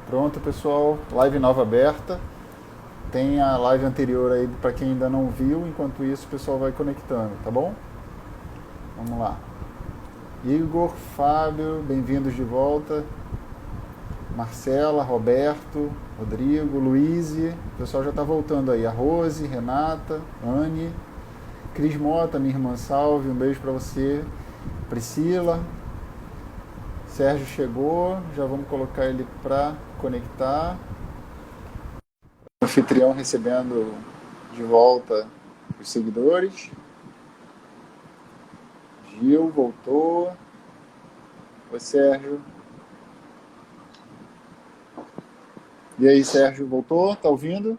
Pronto, pessoal, live nova aberta. Tem a live anterior aí para quem ainda não viu, enquanto isso o pessoal vai conectando, tá bom? Vamos lá. Igor, Fábio, bem-vindos de volta. Marcela, Roberto, Rodrigo, Luíse, o pessoal já está voltando aí. A Rose, Renata, Anne, Cris Mota, minha irmã, salve, um beijo para você. Priscila, Sérgio chegou, já vamos colocar ele para conectar. O anfitrião recebendo de volta os seguidores. Gil voltou. Oi, Sérgio. E aí, Sérgio, voltou? Tá ouvindo?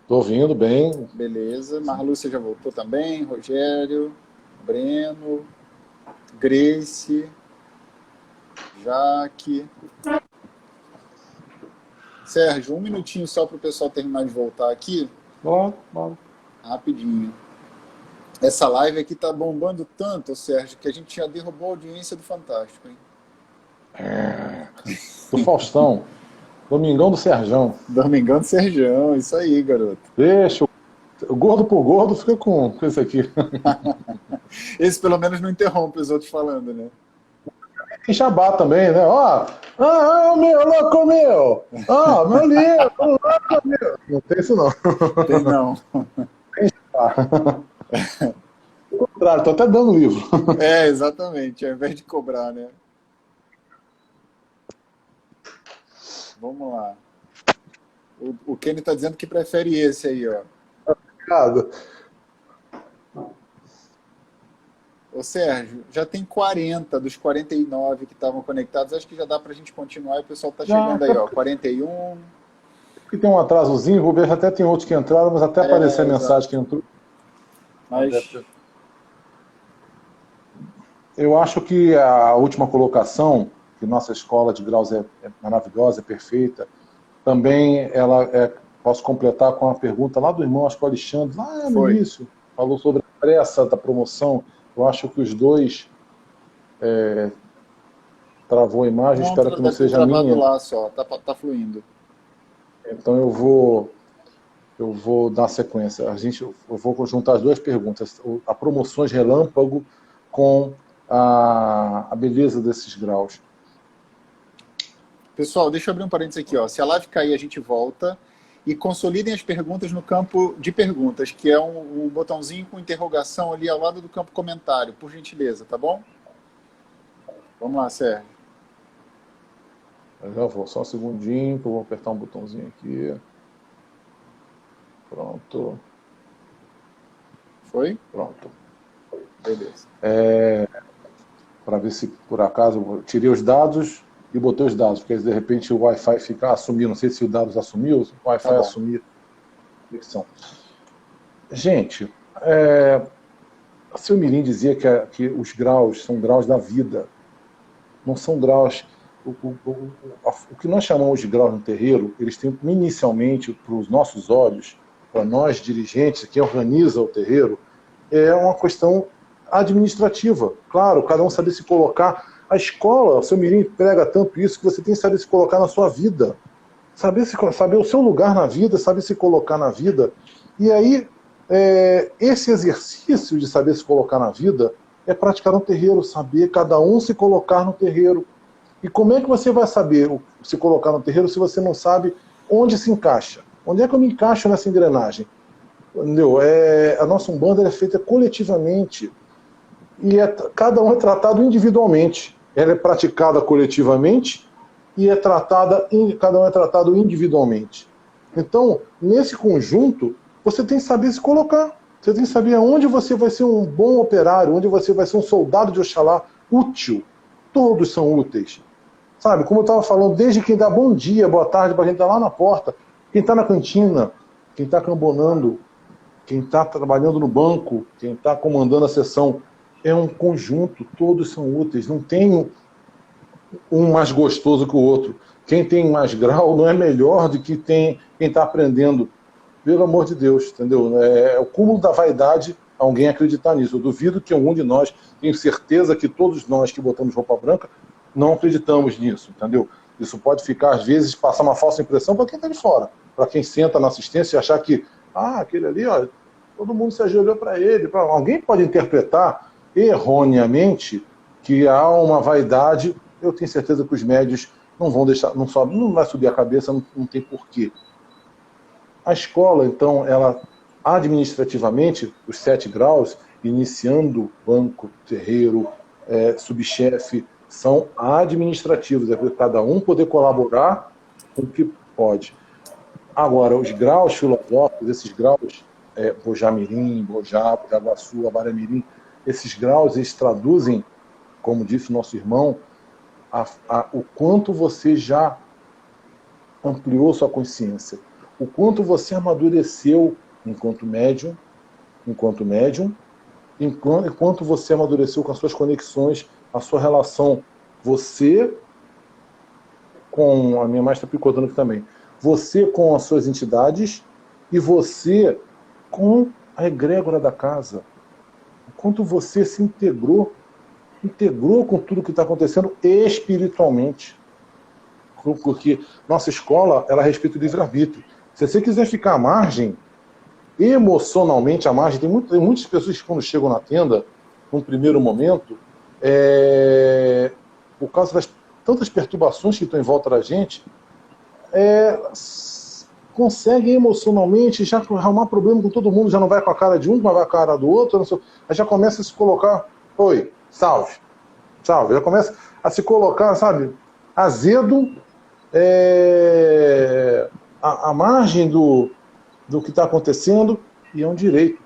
Tô ouvindo bem. Beleza. Marlúcia já voltou também. Rogério, Breno, Grace, Jaque. Sérgio, um minutinho só para o pessoal terminar de voltar aqui. Bom. Rapidinho. Essa live aqui tá bombando tanto, Sérgio, que a gente já derrubou a audiência do Fantástico, hein? Do Faustão. Domingão do Serjão. Domingão do Serjão, isso aí, garoto. Deixa o gordo por gordo, fica com esse aqui. Esse pelo menos não interrompe os outros falando, né? Tem Jabá também, né? Ó, meu, louco meu! Ó, meu livro, louco meu! Não tem isso não. Tem não. Tem Jabá. Ao contrário, tô até dando livro. É, exatamente, ao invés de cobrar, né? Vamos lá. O Kenny tá dizendo que prefere esse aí, ó. Obrigado. Ô Sérgio, já tem 40 dos 49 que estavam conectados. Acho que já dá pra gente continuar e o pessoal tá chegando aí, ó. 41. Porque tem um atrasozinho, vou ver se até tem outros que entraram, mas até aparecer a mensagem que entrou. Mas eu acho que a última colocação, que nossa escola de graus é maravilhosa, é perfeita, também posso completar com uma pergunta lá do irmão, acho que o Alexandre, lá no início, falou sobre a pressa da promoção. Eu acho que os dois travou a imagem, não, espero que não seja a minha. Lá só, tá fluindo. Então eu vou dar sequência. Eu vou juntar as duas perguntas, a promoções relâmpago com a beleza desses graus. Pessoal, deixa eu abrir um parênteses aqui, ó. Se a live cair, a gente volta e consolidem as perguntas no campo de perguntas, que é um botãozinho com interrogação ali ao lado do campo comentário, por gentileza, tá bom? Vamos lá, Sérgio. Eu já vou, só um segundinho, que eu vou apertar um botãozinho aqui. Pronto. Foi? Pronto. Beleza. Para ver se, por acaso, eu tirei os dados e botei os dados, porque de repente o Wi-Fi fica assumindo, não sei se o dados assumiu, se o Wi-Fi assumir a conexão. Gente, a Seu Mirim dizia que os graus são graus da vida, não são graus... O que nós chamamos de graus no terreiro, eles têm inicialmente, para os nossos olhos, para nós dirigentes, quem organiza o terreiro, é uma questão administrativa. Claro, cada um saber se colocar. A escola, o Seu Mirim prega tanto isso, que você tem que saber se colocar na sua vida. Saber o seu lugar na vida, saber se colocar na vida. E aí, esse exercício de saber se colocar na vida é praticar no terreiro, saber cada um se colocar no terreiro. E como é que você vai saber se colocar no terreiro se você não sabe onde se encaixa? Onde é que eu me encaixo nessa engrenagem? Entendeu? A nossa Umbanda é feita coletivamente e cada um é tratado individualmente. Ela é praticada coletivamente e cada um é tratado individualmente. Então, nesse conjunto, você tem que saber se colocar. Você tem que saber onde você vai ser um bom operário, onde você vai ser um soldado de Oxalá útil. Todos são úteis. Sabe, como eu estava falando, desde quem dá bom dia, boa tarde, para quem está lá na porta, quem está na cantina, quem está cambonando, quem está trabalhando no banco, quem está comandando a sessão, é um conjunto, todos são úteis, não tem um mais gostoso que o outro. Quem tem mais grau não é melhor do que quem está aprendendo. Pelo amor de Deus, entendeu? É o cúmulo da vaidade alguém acreditar nisso. Eu duvido que algum de nós, tenho certeza que todos nós que botamos roupa branca, não acreditamos nisso, entendeu? Isso pode ficar, às vezes, passar uma falsa impressão para quem está de fora. Para quem senta na assistência e achar que, aquele ali, ó, todo mundo se ajoelhou para ele. Alguém pode interpretar erroneamente que há uma vaidade. Eu tenho certeza que os médios não vão deixar, não vai subir a cabeça, não tem porquê. A escola, então, ela administrativamente, os 7 graus, iniciando banco, terreiro, subchefe, são administrativos, é para cada um poder colaborar com o que pode. Agora, os graus filosóficos, esses graus, Bojamirim, Bojá, Jaguaçu, Abaramirim, esses graus, eles traduzem, como disse o nosso irmão, o quanto você já ampliou sua consciência, o quanto você amadureceu enquanto médium, enquanto você amadureceu com as suas conexões, a sua relação, você com, a minha mãe está picotando aqui também, você com as suas entidades e você com a egrégora da casa. O quanto você se integrou com tudo que está acontecendo espiritualmente. Porque nossa escola, ela respeita o livre-arbítrio. Se você quiser ficar à margem, emocionalmente à margem, tem muitas pessoas que quando chegam na tenda, num primeiro momento, por causa das tantas perturbações que estão em volta da gente, conseguem emocionalmente já arrumar problema com todo mundo, já não vai com a cara de um, vai com a cara do outro, aí já começa a se colocar, oi, salve, já começa a se colocar, sabe, azedo, à margem do que está acontecendo, e é um direito.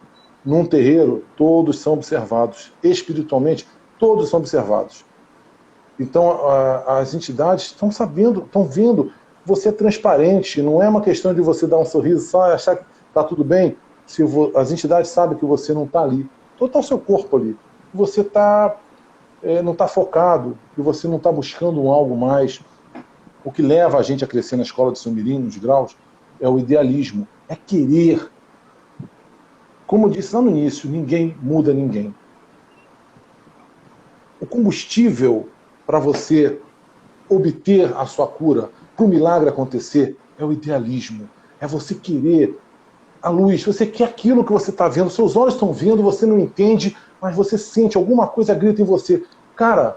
Num terreiro, todos são observados. Espiritualmente, todos são observados. Então, as entidades estão sabendo, estão vendo. Você é transparente, não é uma questão de você dar um sorriso só e achar que está tudo bem. As entidades sabem que você não está ali. Então está o seu corpo ali. Você não está focado, que você não está buscando algo mais. O que leva a gente a crescer na escola de São Mirim, nos graus, é o idealismo, é querer. Como eu disse lá no início, ninguém muda ninguém. O combustível para você obter a sua cura, para o milagre acontecer, é o idealismo. É você querer a luz, você quer aquilo que você está vendo, seus olhos estão vendo, você não entende, mas você sente, alguma coisa grita em você. Cara,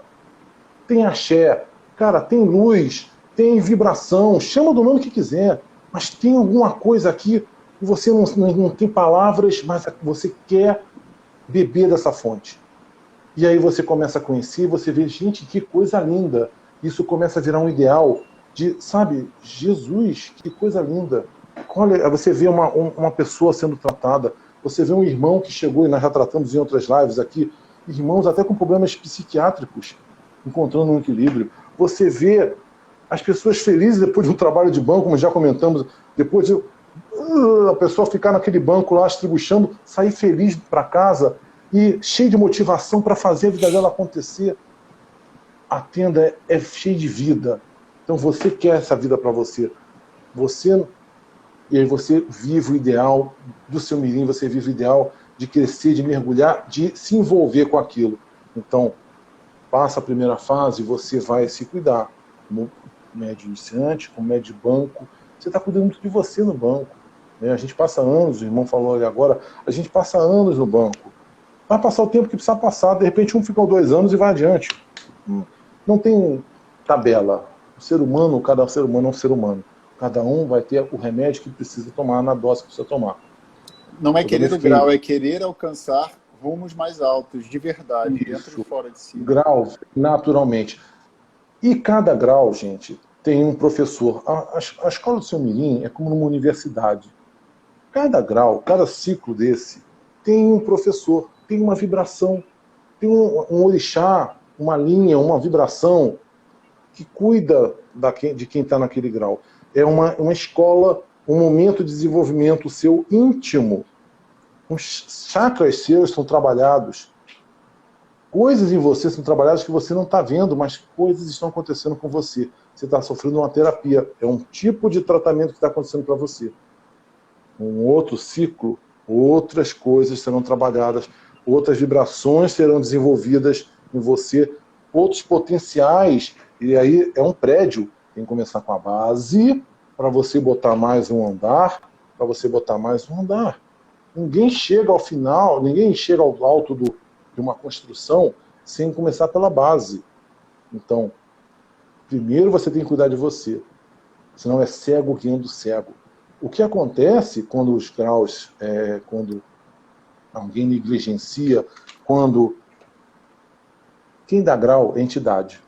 tem axé, cara, tem luz, tem vibração, chama do nome que quiser, mas tem alguma coisa aqui que você não tem palavras, mas você quer beber dessa fonte. E aí você começa a conhecer, você vê, gente, que coisa linda. Isso começa a virar um ideal de, sabe, Jesus, que coisa linda. Olha, você vê uma pessoa sendo tratada, você vê um irmão que chegou, e nós já tratamos em outras lives aqui, irmãos até com problemas psiquiátricos, encontrando um equilíbrio. Você vê as pessoas felizes depois de um trabalho de banco, como já comentamos, depois de a pessoa ficar naquele banco lá, estribuchando, sair feliz para casa e cheio de motivação para fazer a vida dela acontecer. A tenda é cheia de vida. Então você quer essa vida para você. E aí você vive o ideal do seu mirim, você vive o ideal de crescer, de mergulhar, de se envolver com aquilo. Então, passa a primeira fase, você vai se cuidar. Como médio iniciante, como médio de banco, você está cuidando muito de você no banco. Né? A gente passa anos, o irmão falou ali agora, a gente passa anos no banco. Vai passar o tempo que precisa passar, de repente um fica 2 anos e vai adiante. Não tem tabela. Cada ser humano é um ser humano. Cada um vai ter o remédio que precisa tomar na dose que precisa tomar. Não é querer o grau, é querer alcançar rumos mais altos, de verdade, Isso. dentro e fora de si. Grau, naturalmente. E cada grau, gente, tem um professor. A escola do Seu Mirim é como numa universidade. Cada grau, cada ciclo desse, tem um professor, tem uma vibração, tem um orixá, uma linha, uma vibração que cuida de quem está naquele grau. É uma escola, um momento de desenvolvimento seu íntimo. Os chakras seus são trabalhados. Coisas em você são trabalhadas que você não está vendo, mas coisas estão acontecendo com você. Você está sofrendo uma terapia. É um tipo de tratamento que está acontecendo para você. Um outro ciclo, outras coisas serão trabalhadas, outras vibrações serão desenvolvidas em você, outros potenciais. E aí é um prédio. Tem que começar com a base, para você botar mais um andar, para você botar mais um andar. Ninguém chega ao final, ninguém chega ao alto de uma construção sem começar pela base. Então, primeiro você tem que cuidar de você, senão é cego guiando cego. O que acontece quando os graus, quando alguém negligencia, quando quem dá grau é entidade.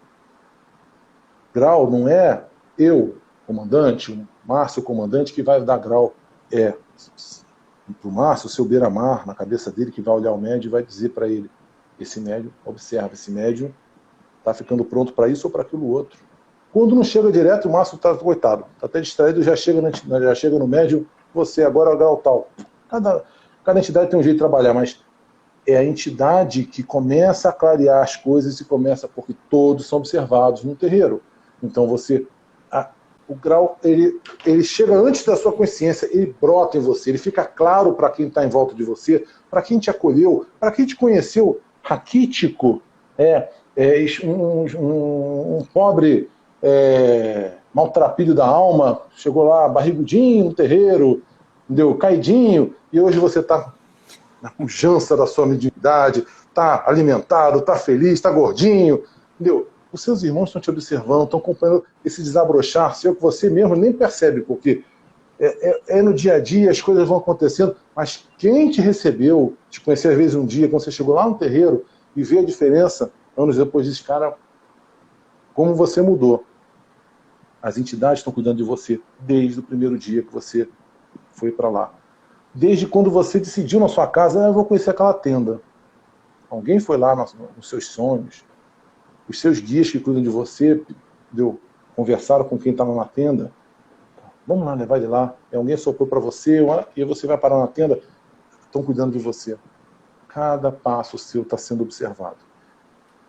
Grau não é eu, comandante, o Márcio, comandante, que vai dar grau. É para o Márcio, o seu beira-mar, na cabeça dele, que vai olhar o médium e vai dizer para ele, esse médium, observa, esse médium está ficando pronto para isso ou para aquilo outro. Quando não chega direto, o Márcio está, coitado, está até distraído, já chega no médium, você agora é o grau tal. Cada entidade tem um jeito de trabalhar, mas é a entidade que começa a clarear as coisas e começa, porque todos são observados no terreiro. Então o grau, ele chega antes da sua consciência, ele brota em você, ele fica claro para quem está em volta de você, para quem te acolheu, para quem te conheceu. Raquítico um pobre maltrapilho da alma, chegou lá barrigudinho no terreiro, entendeu? Caidinho, e hoje você está na pujança da sua mediunidade, está alimentado, está feliz, está gordinho, entendeu? Os seus irmãos estão te observando, estão acompanhando esse desabrochar seu que você mesmo nem percebe, porque no dia a dia as coisas vão acontecendo, mas quem te recebeu, te conheceu às vezes um dia, quando você chegou lá no terreiro e vê a diferença, anos depois diz, cara, como você mudou. As entidades estão cuidando de você desde o primeiro dia que você foi para lá. Desde quando você decidiu na sua casa, eu vou conhecer aquela tenda. Alguém foi lá nos seus sonhos. Os seus guias que cuidam de você, conversaram com quem estava na tenda. Vamos lá, levar ele lá. Alguém soprou para você, e você vai parar na tenda. Estão cuidando de você. Cada passo seu está sendo observado.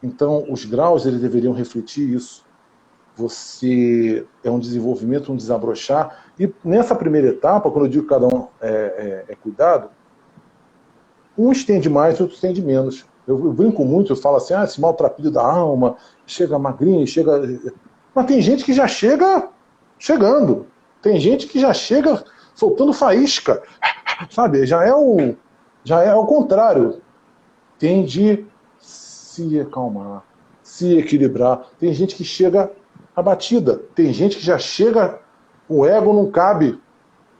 Então, os graus, eles deveriam refletir isso. Você é um desenvolvimento, um desabrochar. E nessa primeira etapa, quando eu digo que cada um é cuidado, uns tende mais, outros tende menos. Eu brinco muito, eu falo assim, esse maltrapilho da alma, chega magrinho, chega... Mas tem gente que já chega chegando. Tem gente que já chega soltando faísca. Sabe? Já é o contrário. Tem de se acalmar, se equilibrar. Tem gente que chega abatida. Tem gente que já chega, o ego não cabe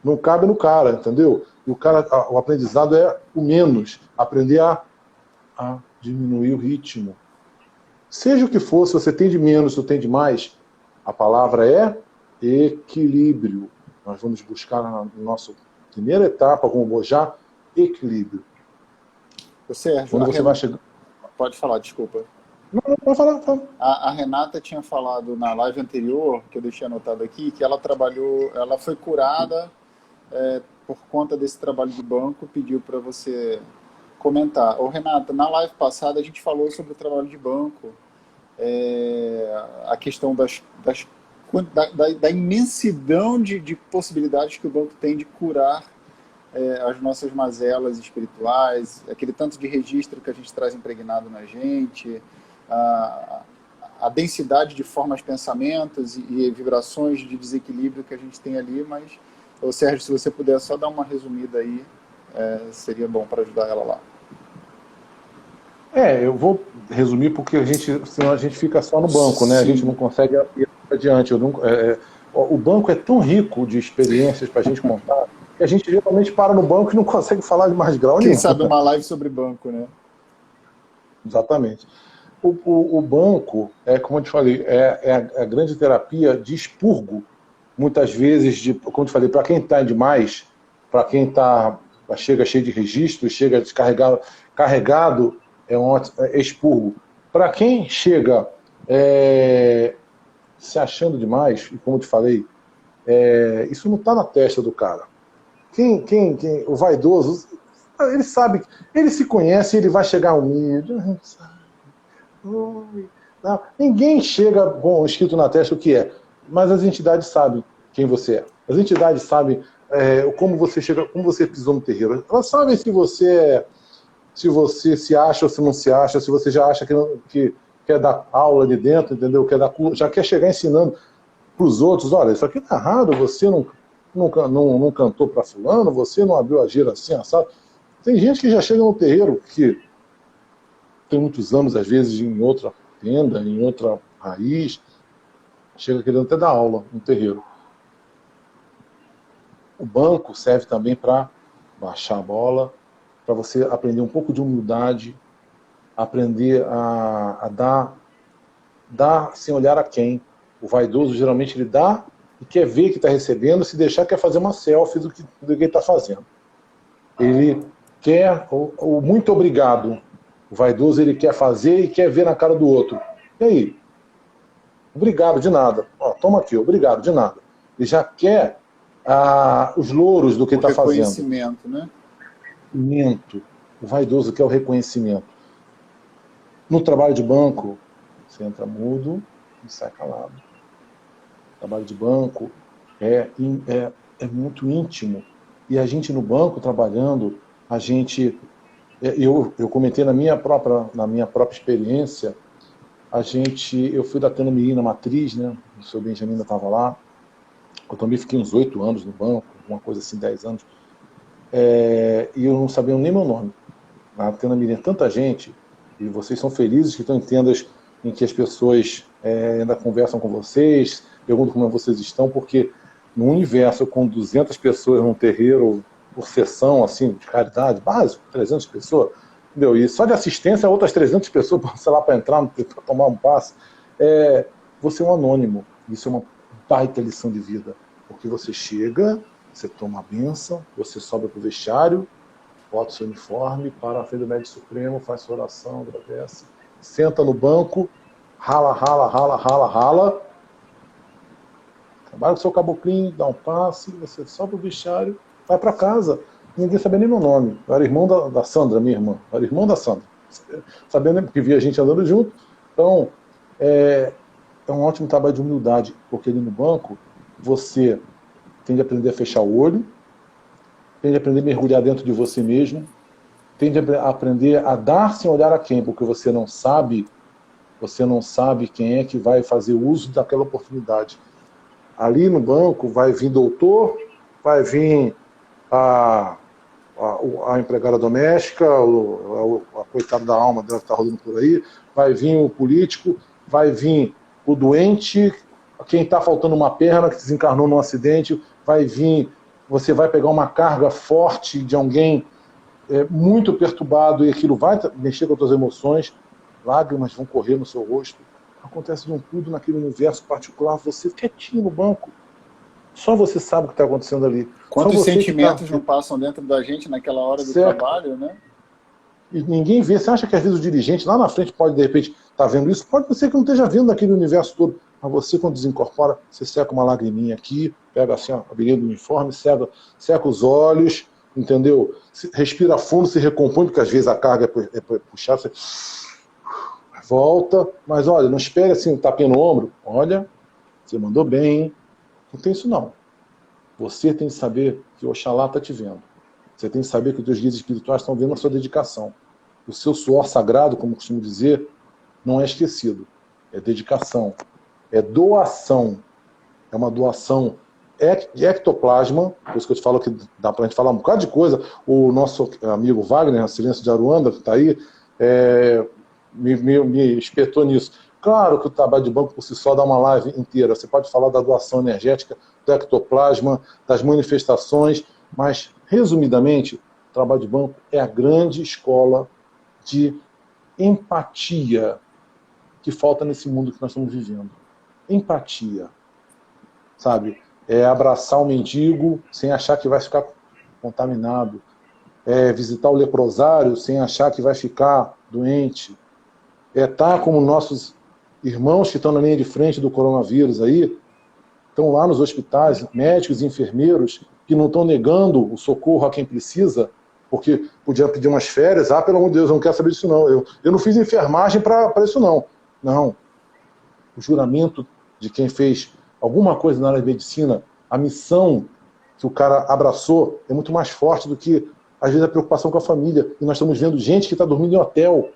no cara, entendeu? E o aprendizado é o menos. Aprender a diminuir o ritmo. Seja o que for, se você tem de menos, se você tem de mais, a palavra é equilíbrio. Nós vamos buscar na nossa primeira etapa, como Bojá, equilíbrio. Sérgio, quando você vai chegar... Pode falar, desculpa. Não, pode falar. A Renata tinha falado na live anterior, que eu deixei anotado aqui, que ela foi curada por conta desse trabalho de banco, pediu para você comentar. Renata, na live passada a gente falou sobre o trabalho de banco, a questão da imensidão de possibilidades que o banco tem de curar as nossas mazelas espirituais, aquele tanto de registro que a gente traz impregnado na gente, a densidade de formas, pensamentos e vibrações de desequilíbrio que a gente tem ali. Mas, Sérgio, se você puder só dar uma resumida aí, seria bom para ajudar ela lá. Eu vou resumir porque senão a gente fica só no banco, né? A gente não consegue ir adiante. O banco é tão rico de experiências para a gente contar que a gente geralmente para no banco e não consegue falar de mais grau nenhum. Quem sabe uma live sobre banco, né? Exatamente. O banco, como eu te falei, é a grande terapia de expurgo, muitas vezes, como eu te falei, para quem está demais, para quem chega cheio de registros, chega descarregado, carregado, é expurgo. Para quem chega se achando demais, e como eu te falei, isso não está na testa do cara. O vaidoso, ele sabe, ele se conhece, ele vai chegar humilde. Não, ninguém chega com escrito na testa o que é, mas as entidades sabem quem você é. As entidades sabem como você chega, como você pisou no terreiro. Elas sabem se você se acha ou se não se acha, se você já acha que quer dar aula ali dentro, entendeu? Já quer chegar ensinando. para os outros, olha, isso aqui está errado, você não cantou para fulano, você não abriu a gira assim, assado. Tem gente que já chega no terreiro, que tem muitos anos, às vezes, em outra tenda, em outra raiz, chega querendo até dar aula no terreiro. O banco serve também para baixar a bola, para você aprender um pouco de humildade, aprender a dar sem olhar a quem. O vaidoso, geralmente, ele dá e quer ver que está recebendo, se deixar, quer fazer uma selfie do que ele está fazendo. Ele quer o muito obrigado. O vaidoso, ele quer fazer e quer ver na cara do outro. E aí? Obrigado, de nada. Ó, toma aqui, obrigado, de nada. Ele já quer os louros do que está fazendo. Reconhecimento, né? O vaidoso quer o reconhecimento. No trabalho de banco, você entra mudo e sai calado. O trabalho de banco é muito íntimo. E a gente no banco, trabalhando, eu comentei na minha própria experiência, eu fui da Tena Mirim na Matriz, né? O seu Benjamin ainda estava lá. Eu também fiquei uns 8 anos no banco, uma coisa assim, 10 anos. E eu não sabia nem meu nome. Na Tena Mirim, tanta gente, e vocês são felizes que estão em tendas em que as pessoas ainda conversam com vocês, perguntam como vocês estão, porque no universo com 200 pessoas num terreiro por sessão, assim, de caridade, básico, 300 pessoas, entendeu? E só de assistência, outras 300 pessoas, sei lá, para entrar, para tomar um passe. Você é um anônimo. Isso é uma baita lição de vida. Porque você chega, você toma a benção, você sobe para o vestiário, bota o seu uniforme, para a frente do médico supremo, faz sua oração, agradece, senta no banco, rala, trabalha com o seu caboclinho, dá um passe, você sobe o vestiário, vai para casa. Ninguém sabia nem meu nome. Eu era irmão da Sandra, minha irmã. Eu era irmão da Sandra. Sabendo porque via a gente andando junto. Então, é um ótimo trabalho de humildade, porque ali no banco, você tem de aprender a fechar o olho, tem de aprender a mergulhar dentro de você mesmo, tem de aprender a dar sem olhar a quem, porque você não sabe quem é que vai fazer uso daquela oportunidade. Ali no banco vai vir doutor, vai vir a empregada doméstica, a coitada da alma dela que está rodando por aí, vai vir o político, vai vir o doente, quem está faltando uma perna, que desencarnou num acidente, vai vir, você vai pegar uma carga forte de alguém muito perturbado e aquilo vai mexer com as suas emoções, lágrimas vão correr no seu rosto, acontece de tudo naquele universo particular, você quietinho no banco, só você sabe o que está acontecendo ali. Quantos sentimentos não passam dentro da gente naquela hora do trabalho, né? E ninguém vê. Você acha que às vezes o dirigente lá na frente pode, de repente, estar vendo isso? Pode ser que não esteja vendo naquele universo todo. Mas você, quando desincorpora, você seca uma lagriminha aqui, pega assim a belinha do uniforme, seca os olhos, entendeu? Respira fundo, se recompõe, porque às vezes a carga é puxada, você volta. Mas olha, não espere assim, um tapinha no ombro. Olha, você mandou bem. Não tem isso não. Você tem que saber que o Oxalá está te vendo. Você tem que saber que os teus guias espirituais estão vendo a sua dedicação. O seu suor sagrado, como costumo dizer, não é esquecido. É dedicação. É doação. É uma doação de ectoplasma. Por isso que eu te falo que dá para a gente falar um bocado de coisa. O nosso amigo Wagner, Silêncio de Aruanda, que está aí, me espetou nisso. Claro que o trabalho de banco por si só dá uma live inteira. Você pode falar da doação energética, do ectoplasma, das manifestações, mas, resumidamente, o trabalho de banco é a grande escola de empatia que falta nesse mundo que nós estamos vivendo. Empatia. Sabe? É abraçar o mendigo sem achar que vai ficar contaminado. É visitar o leprosário sem achar que vai ficar doente. É estar como nossos irmãos que estão na linha de frente do coronavírus aí, estão lá nos hospitais, médicos e enfermeiros, que não estão negando o socorro a quem precisa, porque podia pedir umas férias, pelo amor de Deus, eu não quero saber disso não, eu não fiz enfermagem para isso não. Não. O juramento de quem fez alguma coisa na área de medicina, a missão que o cara abraçou é muito mais forte do que, às vezes, a preocupação com a família. E nós estamos vendo gente que está dormindo em hotel,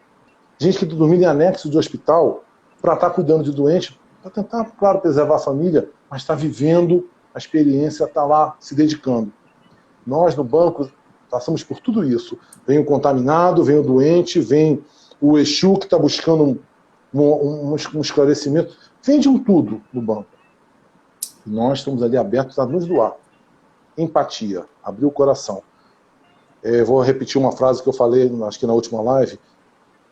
gente que está dormindo em anexo de hospital, para estar cuidando de doente, para tentar, claro, preservar a família, mas está vivendo a experiência, está lá se dedicando. Nós, no banco, passamos por tudo isso. Vem o contaminado, vem o doente, vem o Exu que está buscando um esclarecimento. Vem de um tudo no banco. Nós estamos ali abertos a nos doar. Empatia, abrir o coração. Vou repetir uma frase que eu falei, acho que na última live.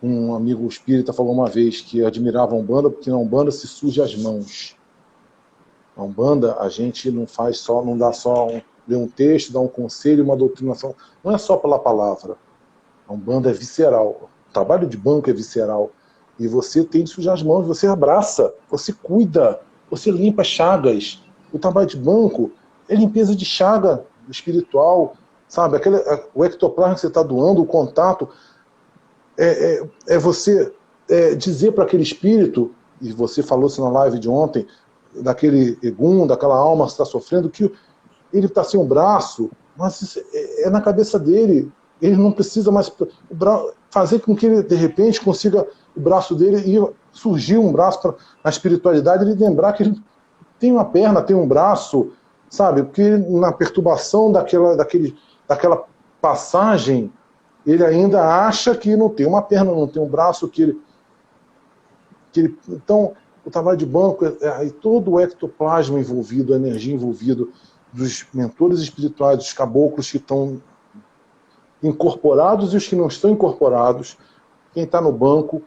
Um amigo espírita falou uma vez que admirava a Umbanda porque na Umbanda se suja as mãos. Na Umbanda a gente não faz só, não dá só ler um texto, dar um conselho, uma doutrinação. Não é só pela palavra. A Umbanda é visceral. O trabalho de banco é visceral. E você tem de sujar as mãos, você abraça, você cuida, você limpa chagas. O trabalho de banco é limpeza de chaga espiritual, sabe? O ectoplasma que você está doando, o contato, é você dizer para aquele espírito, e você falou isso na live de ontem, daquele egum, daquela alma que está sofrendo, que ele está sem um braço, mas isso é na cabeça dele. Ele não precisa mais fazer com que ele, de repente, consiga o braço dele e surgir um braço na espiritualidade, ele lembrar que ele tem uma perna, tem um braço, sabe? Porque na perturbação daquela passagem, ele ainda acha que não tem uma perna, não tem um braço, então, o trabalho de banco é todo o ectoplasma envolvido, a energia envolvida, dos mentores espirituais, dos caboclos que estão incorporados e os que não estão incorporados. Quem está no banco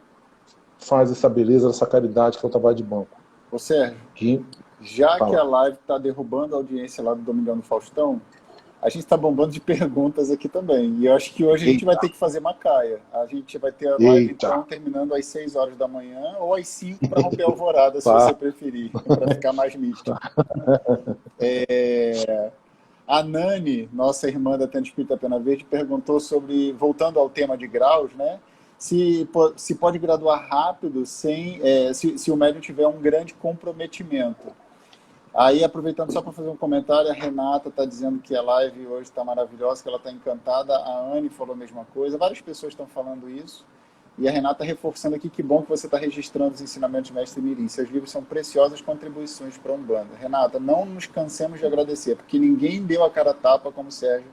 faz essa beleza, essa caridade que é o trabalho de banco. Ô Sérgio, que a live está derrubando a audiência lá do Domingão do Faustão, a gente está bombando de perguntas aqui também. E eu acho que hoje a gente vai ter que fazer macaia. A gente vai ter a live então, terminando às 6 horas da manhã ou às 5 para romper a alvorada, se você preferir, para ficar mais místico. A Nani, nossa irmã da Tenda Espírita Pena Verde, perguntou sobre, voltando ao tema de graus, né? Se pode graduar rápido se o médium tiver um grande comprometimento. Aí, aproveitando só para fazer um comentário, a Renata está dizendo que a live hoje está maravilhosa, que ela está encantada. A Anne falou a mesma coisa. Várias pessoas estão falando isso. E a Renata reforçando aqui que bom que você está registrando os ensinamentos de Mestre Mirim. Seus livros são preciosas contribuições para a Umbanda. Renata, não nos cansemos de agradecer, porque ninguém deu a cara a tapa como o Sérgio.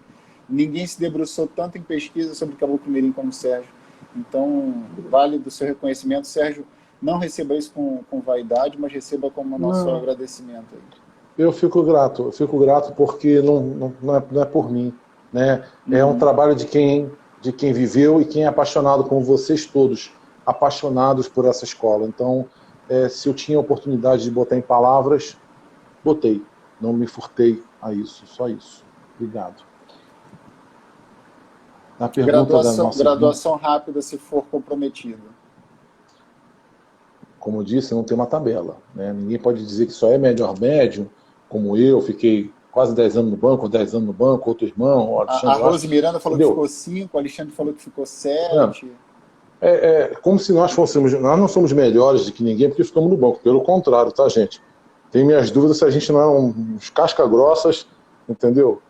Ninguém se debruçou tanto em pesquisa sobre o Caboclo Mirim como o Sérgio. Então, vale do seu reconhecimento. Sérgio, não receba isso com vaidade, mas receba como nosso agradecimento. Aí. Eu fico grato porque não é por mim, né? É um trabalho de quem viveu e quem é apaixonado, como vocês todos, apaixonados por essa escola. Então, se eu tinha a oportunidade de botar em palavras, botei. Não me furtei a isso, só isso. Obrigado. Na pergunta graduação rápida se for comprometido. Como eu disse, não tem uma tabela, né? Ninguém pode dizer que só é médium, como eu, fiquei quase 10 anos no banco, 10 anos no banco, outro irmão, a Rose Miranda falou que ficou 5, o Alexandre falou que ficou 7. Como se nós não somos melhores do que ninguém porque ficamos no banco, pelo contrário, tá, gente? Tenho minhas dúvidas se a gente não é uns casca-grossas, entendeu?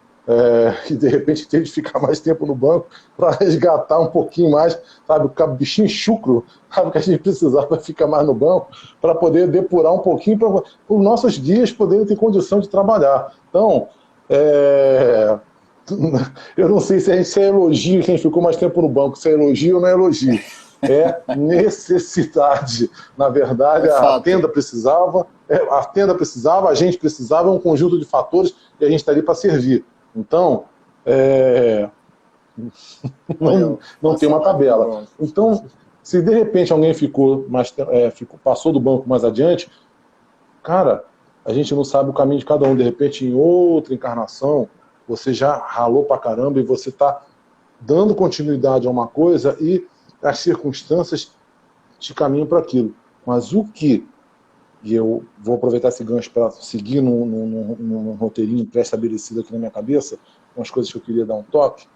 E de repente teve de ficar mais tempo no banco para resgatar um pouquinho mais, sabe, o bichinho chucro, sabe, que a gente precisava ficar mais no banco para poder depurar um pouquinho para os nossos guias poderem ter condição de trabalhar. Então, eu não sei se é elogio quem ficou mais tempo no banco, se é elogio ou não é elogio. É necessidade. Na verdade, a tenda precisava, a gente precisava, é um conjunto de fatores e a gente está ali para servir. Então, não tem uma tabela. Então, se de repente alguém passou do banco mais adiante, cara, a gente não sabe o caminho de cada um. De repente, em outra encarnação, você já ralou pra caramba e você está dando continuidade a uma coisa e as circunstâncias te caminham para aquilo. Mas o que, e eu vou aproveitar esse gancho para seguir num roteirinho pré-estabelecido aqui na minha cabeça, umas coisas que eu queria dar um toque.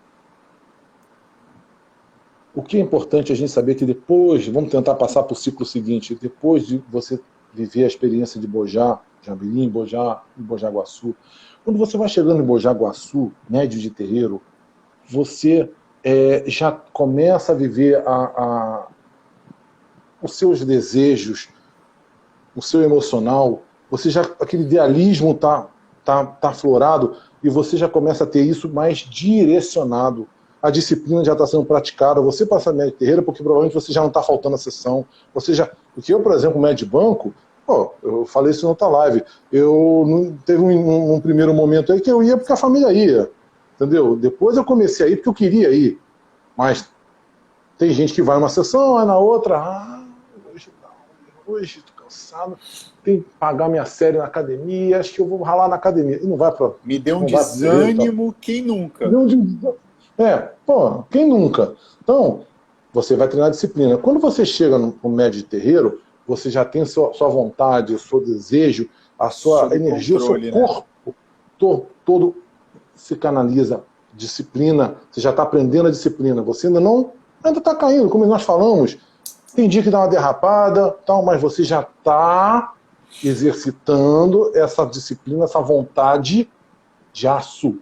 O que é importante a gente saber que depois, vamos tentar passar para o ciclo seguinte, depois de você viver a experiência de Bojá, Jambirim, Bojá e Bojaguaçu, quando você vai chegando em Bojaguaçu, médio de terreiro, você já começa a viver os seus desejos, o seu emocional você já, aquele idealismo tá aflorado, e você já começa a ter isso mais direcionado. A disciplina já está sendo praticada, você passa médio terreiro porque provavelmente você já não está faltando a sessão. Porque eu, por exemplo, médio banco, eu falei isso na outra live, teve um primeiro momento aí que eu ia porque a família ia, entendeu? Depois eu comecei a ir porque eu queria ir, mas tem gente que vai numa sessão, aí na outra, hoje estou cansado, tenho que pagar minha série na academia, acho que eu vou ralar na academia. E não vai para. Me deu um Não vai pro terreiro, tá? desânimo, quem nunca? Quem nunca? Então, você vai treinar disciplina. Quando você chega no médio de terreiro, você já tem sua vontade, o seu desejo, a sua Sob energia, controle, o seu corpo, né? todo se canaliza. Disciplina, você já está aprendendo a disciplina. Você ainda está caindo, como nós falamos. Tem dia que dá uma derrapada, tal, mas você já está exercitando essa disciplina, essa vontade de aço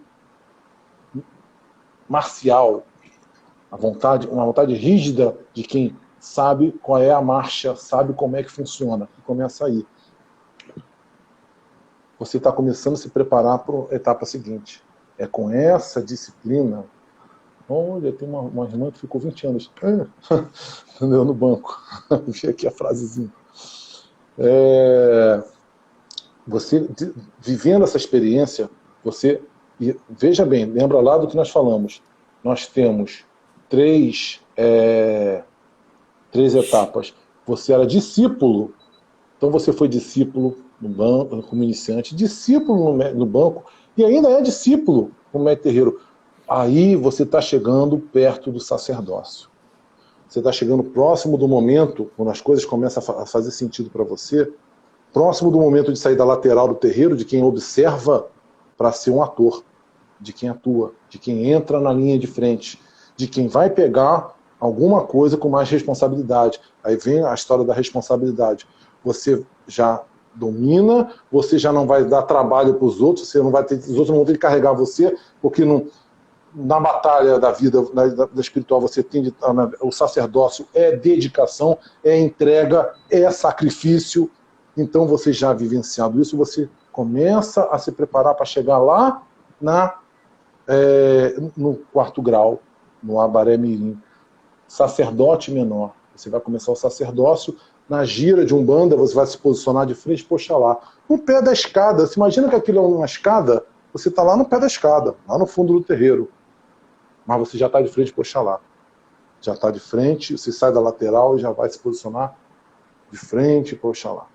marcial, uma vontade rígida de quem sabe qual é a marcha, sabe como é que funciona, e começa aí. Você está começando a se preparar para a etapa seguinte. É com essa disciplina. Olha, tem uma irmã que ficou 20 anos no banco. Vi aqui a frasezinha. Você, vivendo essa experiência, e veja bem, lembra lá do que nós falamos. Nós temos três etapas. Você era discípulo, então você foi discípulo no banco, como iniciante, discípulo no banco, e ainda é discípulo como mestre terreiro. Aí você está chegando perto do sacerdócio. Você está chegando próximo do momento, quando as coisas começam a fazer sentido para você, próximo do momento de sair da lateral do terreiro, de quem observa para ser um ator, de quem atua, de quem entra na linha de frente, de quem vai pegar alguma coisa com mais responsabilidade. Aí vem a história da responsabilidade. Você já domina, você já não vai dar trabalho para os outros, os outros não vão ter que carregar você, porque na batalha da vida, da espiritual, você tem o sacerdócio é dedicação, é entrega, é sacrifício. Então, você já vivenciado isso, você começa a se preparar para chegar lá no quarto grau, no Abaré Mirim, sacerdote menor. Você vai começar o sacerdócio, na gira de Umbanda, você vai se posicionar de frente para Oxalá. No pé da escada, você imagina que aquilo é uma escada, você está lá no pé da escada, lá no fundo do terreiro. Mas você já está de frente para Oxalá. Já está de frente, você sai da lateral e já vai se posicionar de frente para Oxalá.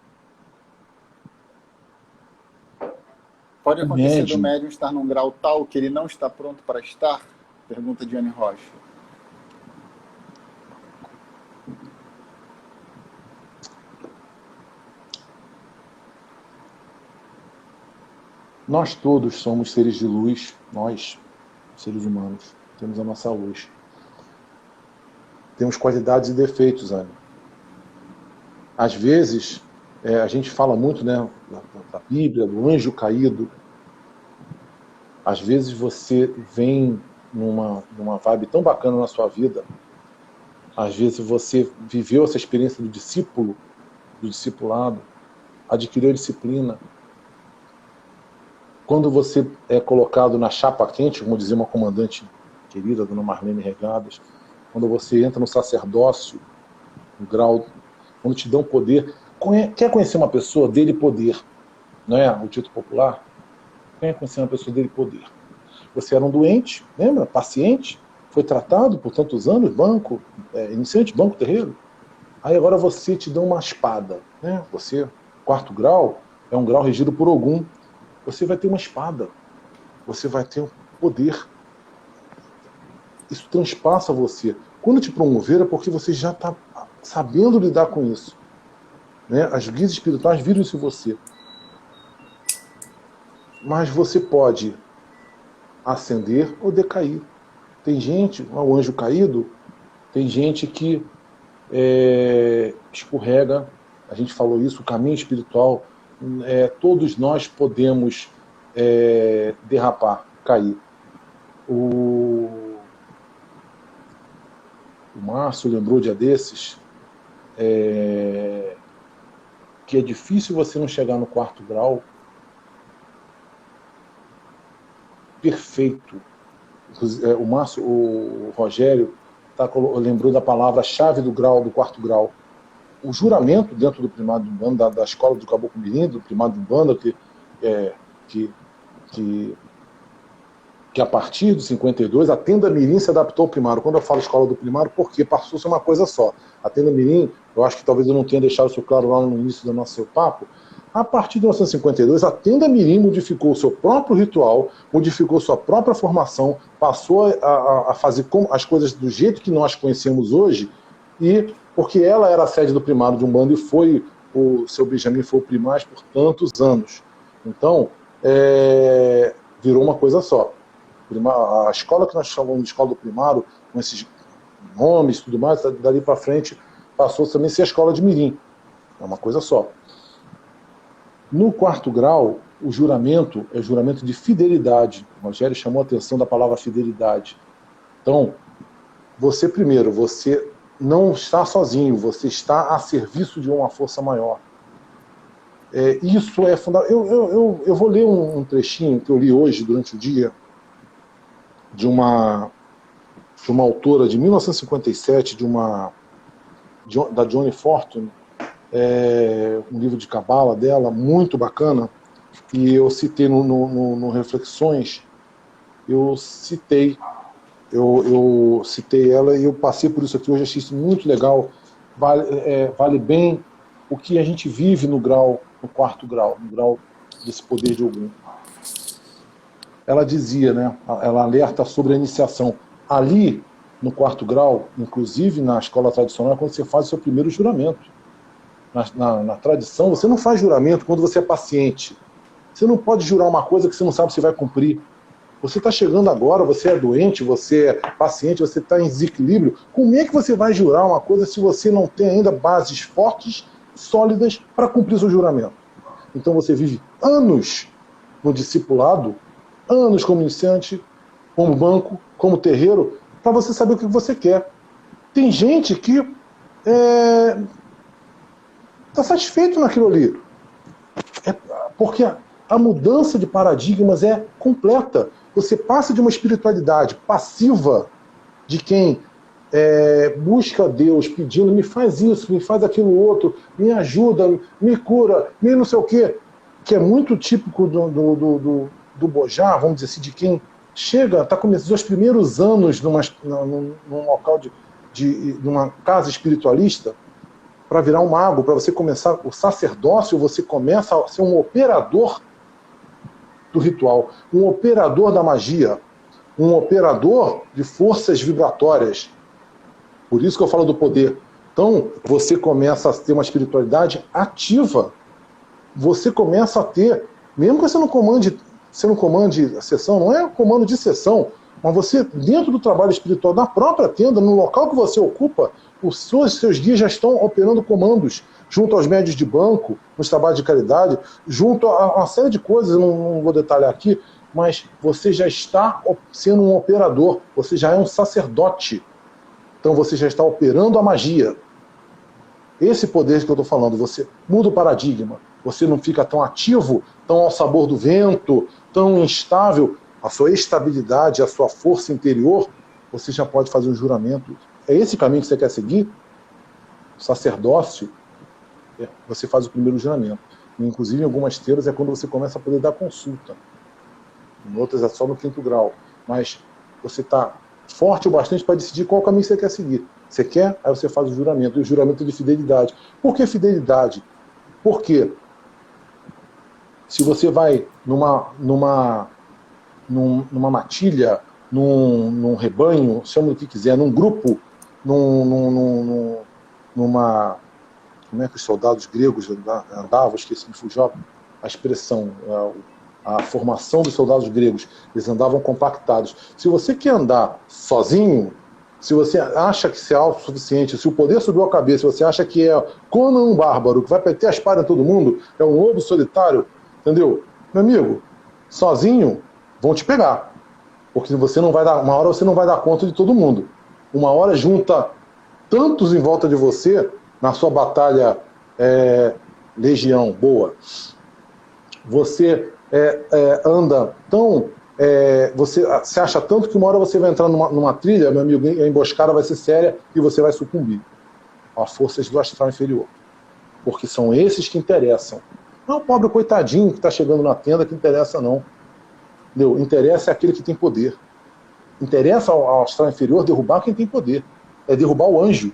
Pode acontecer do médium estar num grau tal que ele não está pronto para estar? Pergunta de Anne Rocha. Nós todos somos seres de luz, nós, seres humanos, temos a nossa luz. Temos qualidades e defeitos, Anne. Às vezes, a gente fala muito, né, da Bíblia, do anjo caído. Às vezes você vem numa vibe tão bacana na sua vida, às vezes você viveu essa experiência do discípulo, do discipulado, adquiriu a disciplina. Quando você é colocado na chapa quente, como dizia uma comandante querida, dona Marlene Regadas, quando você entra no sacerdócio, no grau, quando te dão poder. Quer conhecer uma pessoa dele poder? Não é o título popular? Quer conhecer uma pessoa dele poder? Você era um doente, lembra? Paciente, foi tratado por tantos anos, banco, iniciante, banco, terreiro. Aí agora você te dá uma espada, né? Você, quarto grau, é um grau regido por Ogum. Você vai ter uma espada. Você vai ter um poder. Isso transpassa você. Quando te promover é porque você já está sabendo lidar com isso. Né? As guias espirituais viram isso em você. Mas você pode ascender ou decair. Tem gente, o anjo caído, tem gente que escorrega. A gente falou isso, o caminho espiritual. Todos nós podemos derrapar, cair. O Márcio lembrou dia desses porque é difícil você não chegar no 4º grau perfeito. O Rogério lembrou da palavra-chave do 4º grau. O juramento dentro do primário de Umbanda, da escola do Caboclo Mirim, do primário de Umbanda, que a partir de 52 a Tenda Mirim se adaptou ao primário. Quando eu falo escola do primário, porque passou a ser uma coisa só. A Tenda Mirim, eu acho que talvez eu não tenha deixado isso claro lá no início do nosso papo, a partir de 1952, a Tenda Mirim modificou o seu próprio ritual, modificou sua própria formação, passou a fazer as coisas do jeito que nós conhecemos hoje, e porque ela era a sede do primário de Umbanda e o seu Benjamin foi o primaz por tantos anos. Então, virou uma coisa só. A escola que nós chamamos de escola do primário, com esses nomes e tudo mais, dali para frente passou também a ser a escola de Mirim. É uma coisa só. No 4º grau, o juramento é juramento de fidelidade. O Rogério chamou a atenção da palavra fidelidade. Então, você não está sozinho, você está a serviço de uma força maior. Isso é fundamental. Eu vou ler um trechinho que eu li hoje, durante o dia, de uma autora de 1957, da Johnny Fortune, um livro de cabala dela, muito bacana, e eu citei no Reflexões, eu citei ela e eu passei por isso aqui hoje, achei isso muito legal, vale bem o que a gente vive no 4º grau, no grau desse poder de Ogum. Ela dizia, né, ela alerta sobre a iniciação. Ali, no 4º grau, inclusive na escola tradicional, é quando você faz o seu primeiro juramento. Na tradição, você não faz juramento quando você é paciente. Você não pode jurar uma coisa que você não sabe se vai cumprir. Você está chegando agora, você é doente, você é paciente, você está em desequilíbrio. Como é que você vai jurar uma coisa se você não tem ainda bases fortes, sólidas, para cumprir seu juramento? Então você vive anos no discipulado, anos como iniciante, como banco, como terreiro, para você saber o que você quer. Tem gente que está satisfeito naquilo ali. Porque a mudança de paradigmas é completa. Você passa de uma espiritualidade passiva, de quem busca Deus pedindo, me faz isso, me faz aquilo outro, me ajuda, me cura, me não sei o quê, que é muito típico do Bojá, vamos dizer assim, de quem chega, está começando os primeiros anos num local de uma casa espiritualista, para virar um mago, para você começar o sacerdócio, você começa a ser um operador do ritual, um operador da magia, um operador de forças vibratórias. Por isso que eu falo do poder. Então, você começa a ter uma espiritualidade ativa. Você começa a ter, mesmo que você não comande a sessão, não é comando de sessão, mas você, dentro do trabalho espiritual, na própria tenda, no local que você ocupa, os seus guias já estão operando comandos, junto aos médios de banco, nos trabalhos de caridade, junto a uma série de coisas, eu não vou detalhar aqui, mas você já está sendo um operador, você já é um sacerdote. Então você já está operando a magia. Esse poder que eu estou falando, você muda o paradigma, você não fica tão ativo, tão ao sabor do vento, tão instável. A sua estabilidade, a sua força interior, você já pode fazer um juramento. É esse caminho que você quer seguir? O sacerdócio, você faz o primeiro juramento. E, inclusive, em algumas teiras é quando você começa a poder dar consulta. Em outras é só no 5º grau. Mas você está forte o bastante para decidir qual caminho você quer seguir. Você quer? Aí você faz o juramento. E o juramento é de fidelidade. Por que fidelidade? Porque se você vai numa matilha, num rebanho, chama o que quiser, num grupo, numa... Como é que os soldados gregos andavam? Esqueci, me fugiu a expressão, a formação dos soldados gregos. Eles andavam compactados. Se você quer andar sozinho, se você acha que você é autossuficiente, se o poder subiu a cabeça, se você acha que é Conan um bárbaro, que vai meter a espada em todo mundo, é um lobo solitário, entendeu? Meu amigo, sozinho vão te pegar. Porque uma hora você não vai dar conta de todo mundo. Uma hora junta tantos em volta de você, na sua batalha legião, boa. Você anda tão... você acha tanto que uma hora você vai entrar numa trilha, meu amigo, a emboscada vai ser séria e você vai sucumbir às forças do astral inferior. Porque são esses que interessam. Não é o pobre coitadinho que está chegando na tenda que interessa, não. Entendeu? Interessa é aquele que tem poder. Interessa ao astral inferior derrubar quem tem poder. É derrubar o anjo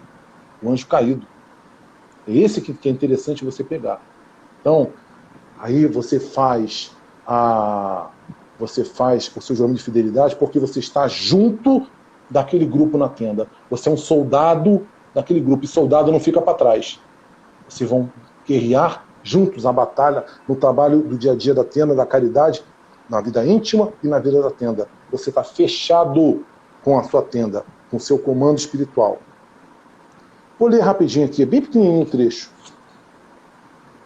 caído. É esse que é interessante você pegar. Então, aí você faz o seu juramento de fidelidade porque você está junto daquele grupo na tenda. Você é um soldado daquele grupo, e soldado não fica para trás. Vocês vão guerrear juntos a batalha, no trabalho do dia a dia da tenda, da caridade, na vida íntima e na vida da tenda. Você está fechado com a sua tenda, com o seu comando espiritual. Vou ler rapidinho aqui, é bem pequenininho um trecho,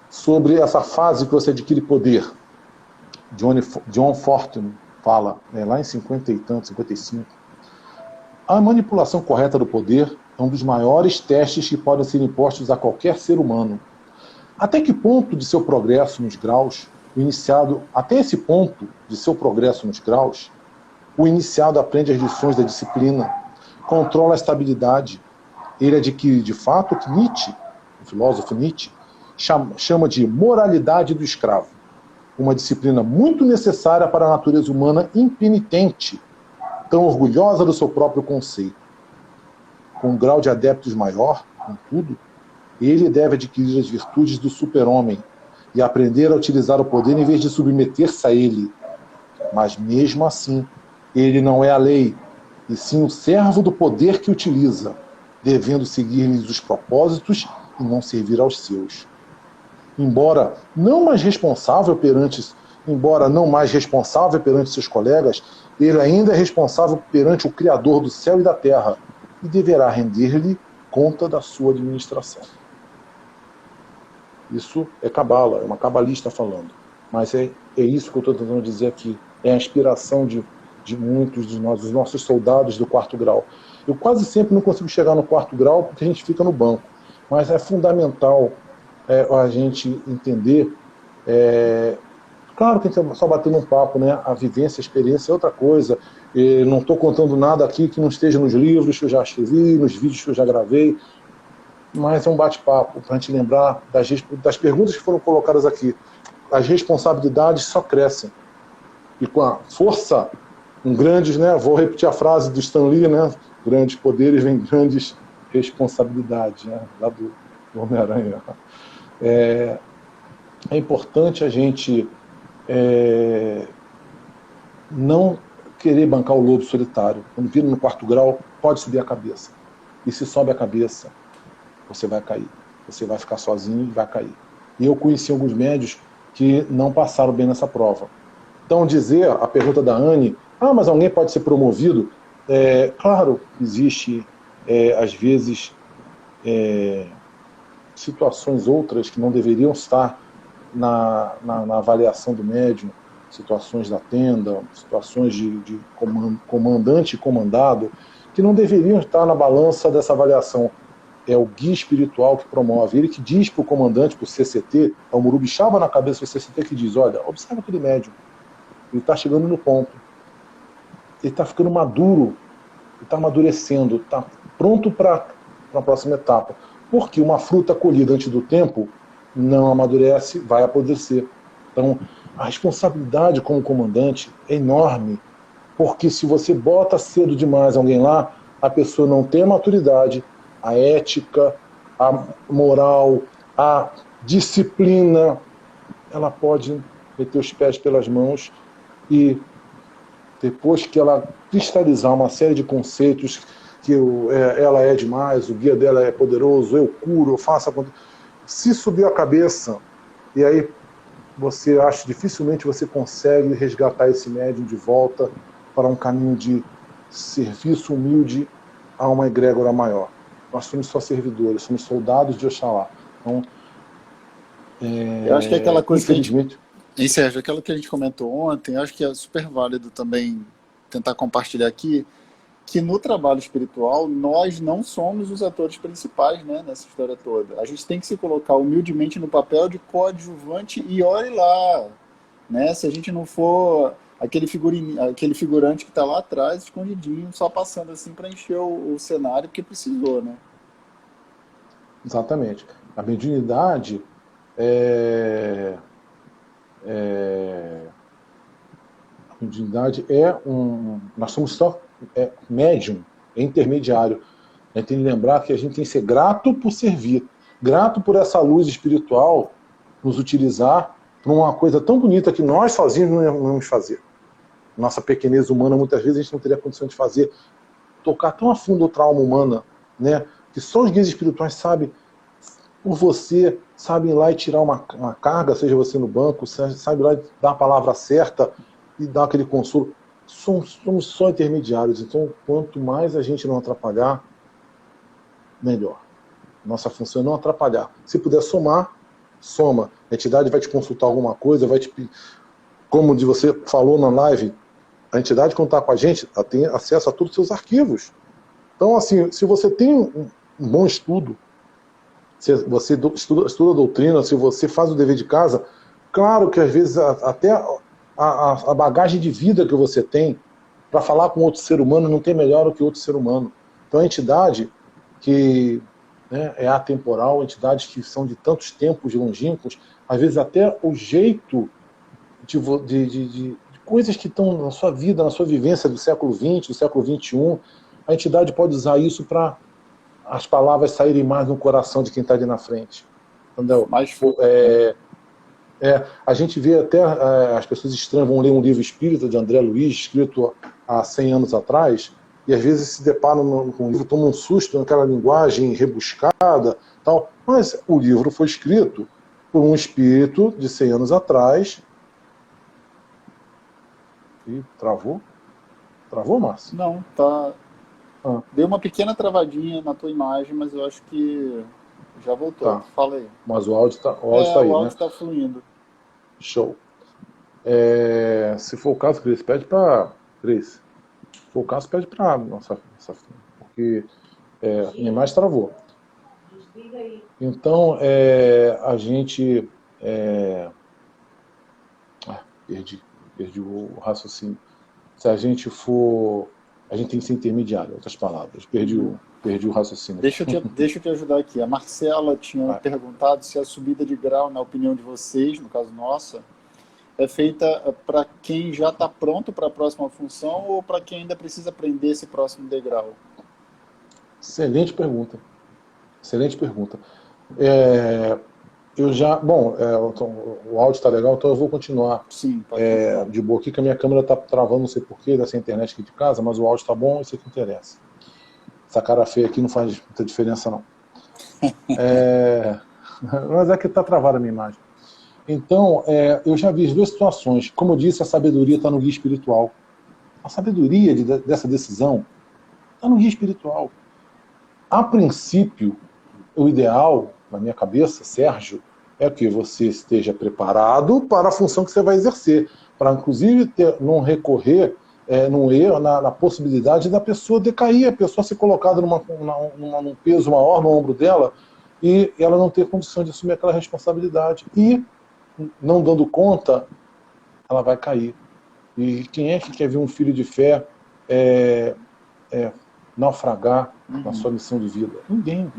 sobre essa fase que você adquire poder. John Fortune fala, lá em 50 e tanto, 55. A manipulação correta do poder é um dos maiores testes que podem ser impostos a qualquer ser humano. Até que ponto de seu progresso nos graus, até esse ponto de seu progresso nos graus, o iniciado aprende as lições da disciplina, controla a estabilidade. Ele adquire de fato o que Nietzsche, o filósofo Nietzsche, chama de moralidade do escravo. Uma disciplina muito necessária para a natureza humana impenitente, tão orgulhosa do seu próprio conceito. Com um grau de adeptos maior, contudo, ele deve adquirir as virtudes do super-homem e aprender a utilizar o poder em vez de submeter-se a ele. Mas mesmo assim, ele não é a lei, e sim o servo do poder que utiliza, devendo seguir-lhes os propósitos e não servir aos seus. Embora não mais responsável perante seus colegas, ele ainda é responsável perante o Criador do céu e da terra e deverá render-lhe conta da sua administração. Isso é cabala, é uma cabalista falando. Mas é isso que eu estou tentando dizer aqui. É a inspiração de muitos de nós, dos nossos soldados do 4º grau. Eu quase sempre não consigo chegar no 4º grau porque a gente fica no banco. Mas é fundamental a gente entender. Claro que a gente só batendo um papo, né? A vivência, a experiência é outra coisa. Não estou contando nada aqui que não esteja nos livros que eu já escrevi, nos vídeos que eu já gravei. Mas é um bate-papo para a gente lembrar das perguntas que foram colocadas aqui. As responsabilidades só crescem. E com a força, grandes, né? Vou repetir a frase do Stan Lee, né? Grandes poderes vêm grandes responsabilidades, né? Lá do Homem-Aranha. É importante a gente não querer bancar o lobo solitário. Quando vira no 4º grau, pode subir a cabeça. E se sobe a cabeça, você vai cair. Você vai ficar sozinho e vai cair. E eu conheci alguns médios que não passaram bem nessa prova. Então, a pergunta da Anne, mas alguém pode ser promovido? Claro, existe, às vezes, situações outras que não deveriam estar na avaliação do médium, situações da tenda, situações de comandante e comandado, que não deveriam estar na balança dessa avaliação. É o guia espiritual que promove. Ele que diz para o comandante, para o CCT, é o Murubixaba na cabeça do CCT que diz, olha, observa aquele médium. Ele está chegando no ponto. Ele está ficando maduro. Ele está amadurecendo. Está pronto para a próxima etapa. Porque uma fruta colhida antes do tempo não amadurece, vai apodrecer. Então, a responsabilidade como comandante é enorme. Porque se você bota cedo demais alguém lá, a pessoa não tem a maturidade, a ética, a moral, a disciplina, ela pode meter os pés pelas mãos e depois que ela cristalizar uma série de conceitos que ela é demais, o guia dela é poderoso, eu curo, eu faço... Se subir a cabeça, e aí você acha dificilmente você consegue resgatar esse médium de volta para um caminho de serviço humilde a uma egrégora maior. Nós somos só servidores, somos soldados de Oxalá. Então, eu acho que é aquela coisa infelizmente... Sérgio, aquilo que a gente comentou ontem, eu acho que é super válido também tentar compartilhar aqui, que no trabalho espiritual nós não somos os atores principais, né, nessa história toda. A gente tem que se colocar humildemente no papel de coadjuvante e olhe lá, né? Se a gente não for aquele figurante que está lá atrás, escondidinho, só passando assim para encher o cenário porque precisou, né? Exatamente. A mediunidade é, é, a mediunidade é um... Nós somos só médium, é intermediário. A gente tem que lembrar que a gente tem que ser grato por servir, grato por essa luz espiritual nos utilizar para uma coisa tão bonita que nós sozinhos não íamos fazer. Nossa pequenez humana, muitas vezes a gente não teria condição de fazer, tocar tão a fundo o trauma humana, né? Que só os guias espirituais sabem por você, sabem ir lá e tirar uma carga, seja você no banco, sabe lá e dar a palavra certa e dar aquele consolo. Somos só intermediários, então quanto mais a gente não atrapalhar, melhor. Nossa função é não atrapalhar. Se puder somar, soma. A entidade vai te consultar alguma coisa, vai te... Como você falou na live, a entidade, quando está com a gente, ela tem acesso a todos os seus arquivos. Então, assim, se você tem um bom estudo, se você estuda a doutrina, se você faz o dever de casa, claro que às vezes até a bagagem de vida que você tem para falar com outro ser humano não tem melhor do que outro ser humano. Então, a entidade que, né, é atemporal, entidades que são de tantos tempos longínquos, às vezes até o jeito de coisas que estão na sua vida, na sua vivência do século XX, do século XXI, a entidade pode usar isso para as palavras saírem mais no coração de quem está ali na frente. Entendeu? A gente vê até as pessoas estranhas vão ler um livro espírita de André Luiz, escrito há 100 anos atrás, e às vezes se deparam com um livro, tomam um susto naquela linguagem rebuscada, tal. Mas o livro foi escrito por um espírito de 100 anos atrás. E travou? Travou, Márcio? Não, tá. Deu uma pequena travadinha na tua imagem, mas eu acho que já voltou. Tá. Fala aí. Mas o áudio tá aí, o áudio né? está fluindo. Show. Se for o caso, Cris, pede para... Cris, se for o caso, pede para nossa porque minha imagem travou. Então, a gente... perdi o raciocínio. Se a gente for... A gente tem que ser intermediário, outras palavras. Perdi o raciocínio. Deixa eu te ajudar aqui. A Marcela tinha perguntado se a subida de grau, na opinião de vocês, no caso nossa, é feita para quem já está pronto para a próxima função ou para quem ainda precisa aprender esse próximo degrau? Excelente pergunta. Excelente pergunta. Eu já... Bom, o áudio está legal, então eu vou continuar. Sim, pode de boa aqui, que a minha câmera está travando, não sei porquê, dessa internet aqui de casa, mas o áudio está bom, isso é que interessa. Essa cara feia aqui não faz muita diferença, não. Mas é que está travada a minha imagem. Então, eu já vi as duas situações. Como eu disse, a sabedoria está no guia espiritual. A sabedoria dessa decisão está no guia espiritual. A princípio, o ideal, na minha cabeça, Sérgio, é que você esteja preparado para a função que você vai exercer, para inclusive não recorrer num erro, na possibilidade da pessoa decair, a pessoa ser colocada num peso maior no ombro dela e ela não ter condição de assumir aquela responsabilidade. E, não dando conta, ela vai cair. E quem é que quer ver um filho de fé naufragar na sua missão de vida? Ninguém.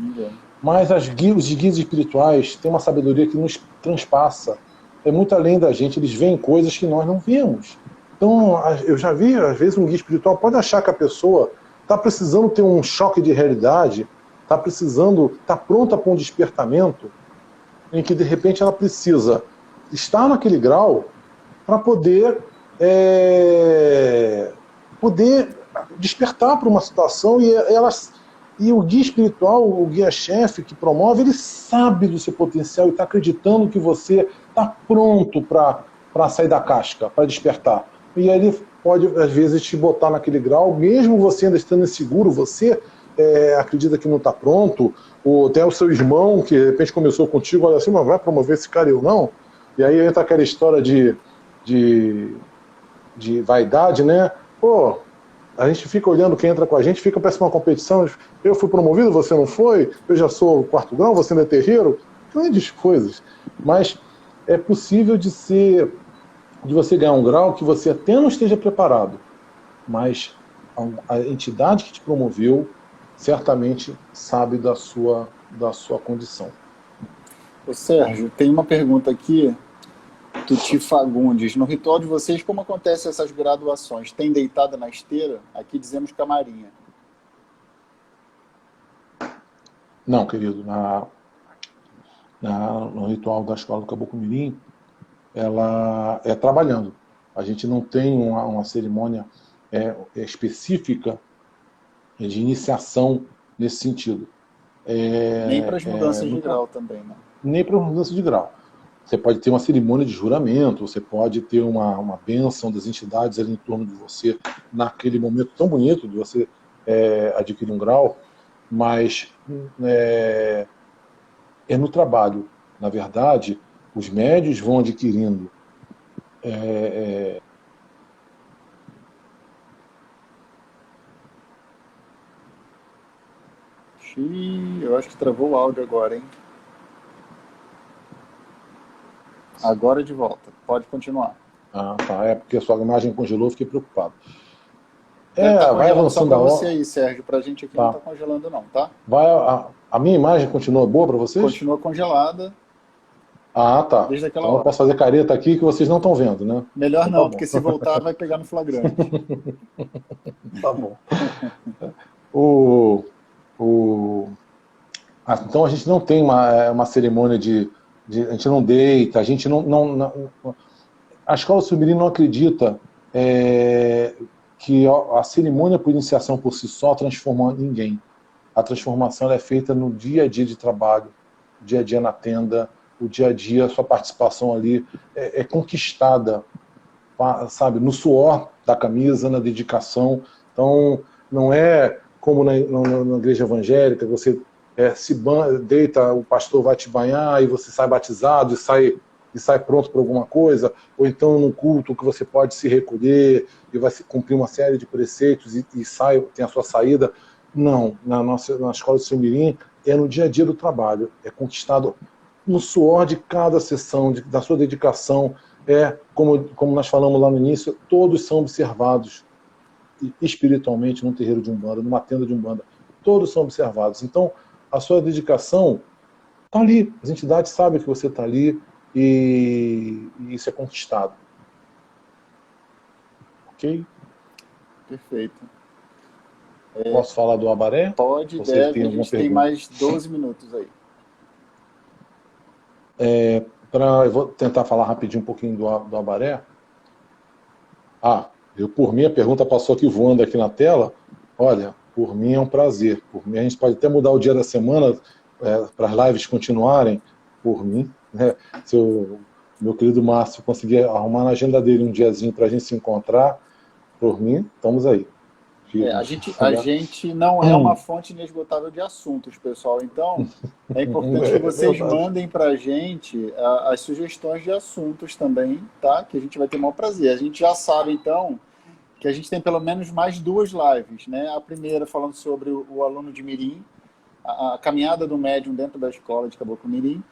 Mas os guias espirituais têm uma sabedoria que nos transpassa. É muito além da gente, eles veem coisas que nós não vemos. Então, eu já vi, às vezes, um guia espiritual pode achar que a pessoa está precisando ter um choque de realidade, está pronta para um despertamento, em que, de repente, ela precisa estar naquele grau para poder despertar para uma situação e o guia espiritual, o guia-chefe que promove, ele sabe do seu potencial e está acreditando que você está pronto para sair da casca, para despertar. E aí ele pode, às vezes, te botar naquele grau, mesmo você ainda estando inseguro, você acredita que não está pronto, ou até o seu irmão, que de repente começou contigo, olha assim, mas vai promover esse cara, eu não? E aí entra aquela história de vaidade, né? Pô, a gente fica olhando quem entra com a gente, fica parece uma competição, eu fui promovido, você não foi, eu já sou quarto grau, você não é terreiro, grandes coisas. Mas é possível de você ganhar um grau que você até não esteja preparado, mas a entidade que te promoveu certamente sabe da sua condição. Ô Sérgio, tem uma pergunta aqui, Tuti Fagundes. No ritual de vocês, como acontecem essas graduações? Tem deitada na esteira? Aqui dizemos camarinha. Não, querido, no ritual da escola do Caboclo Mirim, ela é trabalhando. A gente não tem uma cerimônia específica de iniciação nesse sentido. Nem para as mudanças de grau também, né? Nem para as mudanças de grau. Você pode ter uma cerimônia de juramento, você pode ter uma bênção das entidades ali em torno de você, naquele momento tão bonito de você adquirir um grau, mas é no trabalho. Na verdade, os médios vão adquirindo eu acho que travou o áudio agora, hein? Agora de volta. Pode continuar. Ah, tá. É porque a sua imagem congelou, fiquei preocupado. Tá vai avançando só a pra hora. você aí, Sérgio. Pra gente aqui não tá congelando não, tá? A minha imagem continua boa para vocês? Continua congelada. Ah, tá. Desde aquela então hora. eu posso fazer careta aqui que vocês não estão vendo, né? Melhor então, não, porque se voltar vai pegar no flagrante. Tá bom. Então a gente não tem uma cerimônia a gente não deita, a gente não a escola Sul-Mirim não acredita que a cerimônia por iniciação por si só transforma ninguém. A transformação é feita no dia a dia de trabalho, dia a dia na tenda, o dia a dia, a sua participação ali é conquistada, sabe, no suor da camisa, na dedicação. Então, não é como na igreja evangélica, você deita, o pastor vai te banhar e você sai batizado e sai pronto para alguma coisa, ou então num culto que você pode se recolher e vai cumprir uma série de preceitos e tem a sua saída. Não, na escola de Sul-Mirim é no dia a dia do trabalho, é conquistado no suor de cada sessão, da sua dedicação. Como nós falamos lá no início, todos são observados espiritualmente num terreiro de Umbanda, numa tenda de Umbanda. Todos são observados. Então, a sua dedicação está ali. As entidades sabem que você está ali e isso é conquistado. Ok? Perfeito. Posso falar do Abaré? Pode, deve. A gente tem mais 12 minutos aí. Eu vou tentar falar rapidinho um pouquinho do Abaré. Por mim, a pergunta passou aqui voando aqui na tela. Olha, por mim é um prazer. Por mim, a gente pode até mudar o dia da semana para as lives continuarem. Por mim, né? Se o meu querido Márcio conseguir arrumar na agenda dele um diazinho para a gente se encontrar, por mim, estamos aí. A gente não é uma fonte inesgotável de assuntos, pessoal. Então, é importante que vocês mandem para a gente as sugestões de assuntos também, tá? Que a gente vai ter o maior prazer. A gente já sabe, então, que a gente tem pelo menos mais 2 lives, né? A primeira falando sobre o aluno de Mirim, a caminhada do médium dentro da escola de Caboclo Mirim,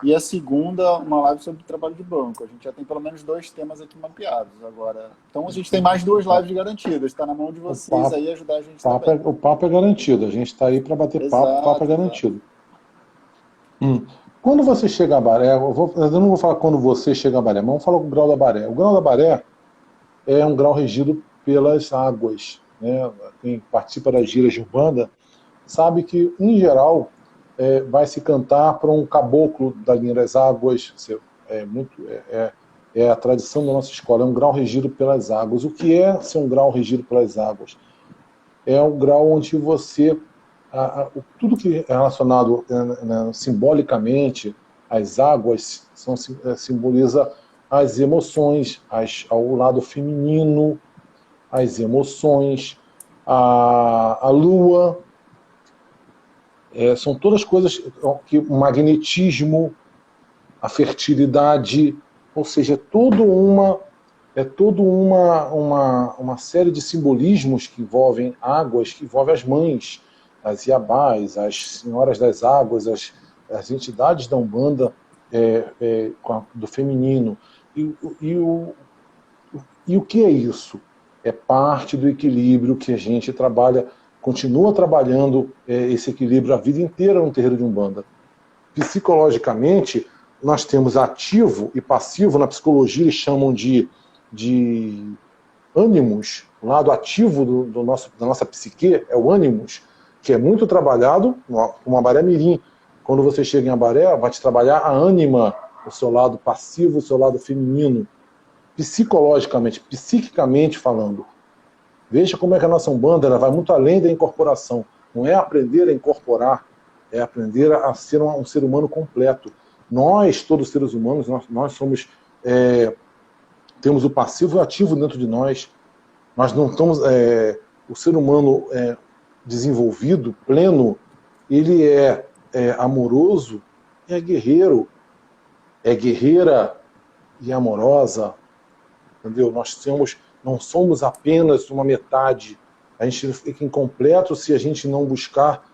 e a segunda, uma live sobre trabalho de banco. A gente já tem pelo menos 2 temas aqui mapeados agora. Então a gente tem mais 2 lives garantidas. Está na mão de vocês aí ajudar a gente também. O papo é garantido. A gente está aí para bater papo. O papo é garantido. Quando você chega a Abaré, eu não vou falar quando você chega a Abaré, mas vamos falar o grau da Abaré. O grau da Abaré é um grau regido pelas águas, né? Quem participa das giras de Umbanda sabe que, em geral, vai se cantar para um caboclo da linha das águas. É a tradição da nossa escola, é um grau regido pelas águas. O que é ser um grau regido pelas águas? É um grau onde você... tudo que é relacionado simbolicamente às águas simboliza as emoções, ao lado feminino, as emoções, a lua. São todas coisas que o magnetismo, a fertilidade, ou seja, toda uma é toda uma série de simbolismos que envolvem águas, que envolvem as mães, as Iabás, as senhoras das águas, as entidades da Umbanda do feminino. E o que é isso? É parte do equilíbrio que a gente trabalha, continua trabalhando esse equilíbrio a vida inteira no terreiro de Umbanda. Psicologicamente, nós temos ativo e passivo, na psicologia eles chamam de ânimos. O lado ativo da nossa psique é o ânimos, que é muito trabalhado com Abaré Mirim. Quando você chega em Abaré, vai te trabalhar a ânima, o seu lado passivo, o seu lado feminino, psicologicamente, psiquicamente falando. Veja como é que a nossa Umbanda ela vai muito além da incorporação. Não é aprender a incorporar, é aprender a ser um ser humano completo. Nós, todos os seres humanos, nós somos, temos o passivo e o ativo dentro de nós. Nós não estamos, o ser humano desenvolvido, pleno, ele é amoroso e é guerreiro, é guerreira e amorosa, entendeu? Não somos apenas uma metade. A gente fica incompleto se a gente não buscar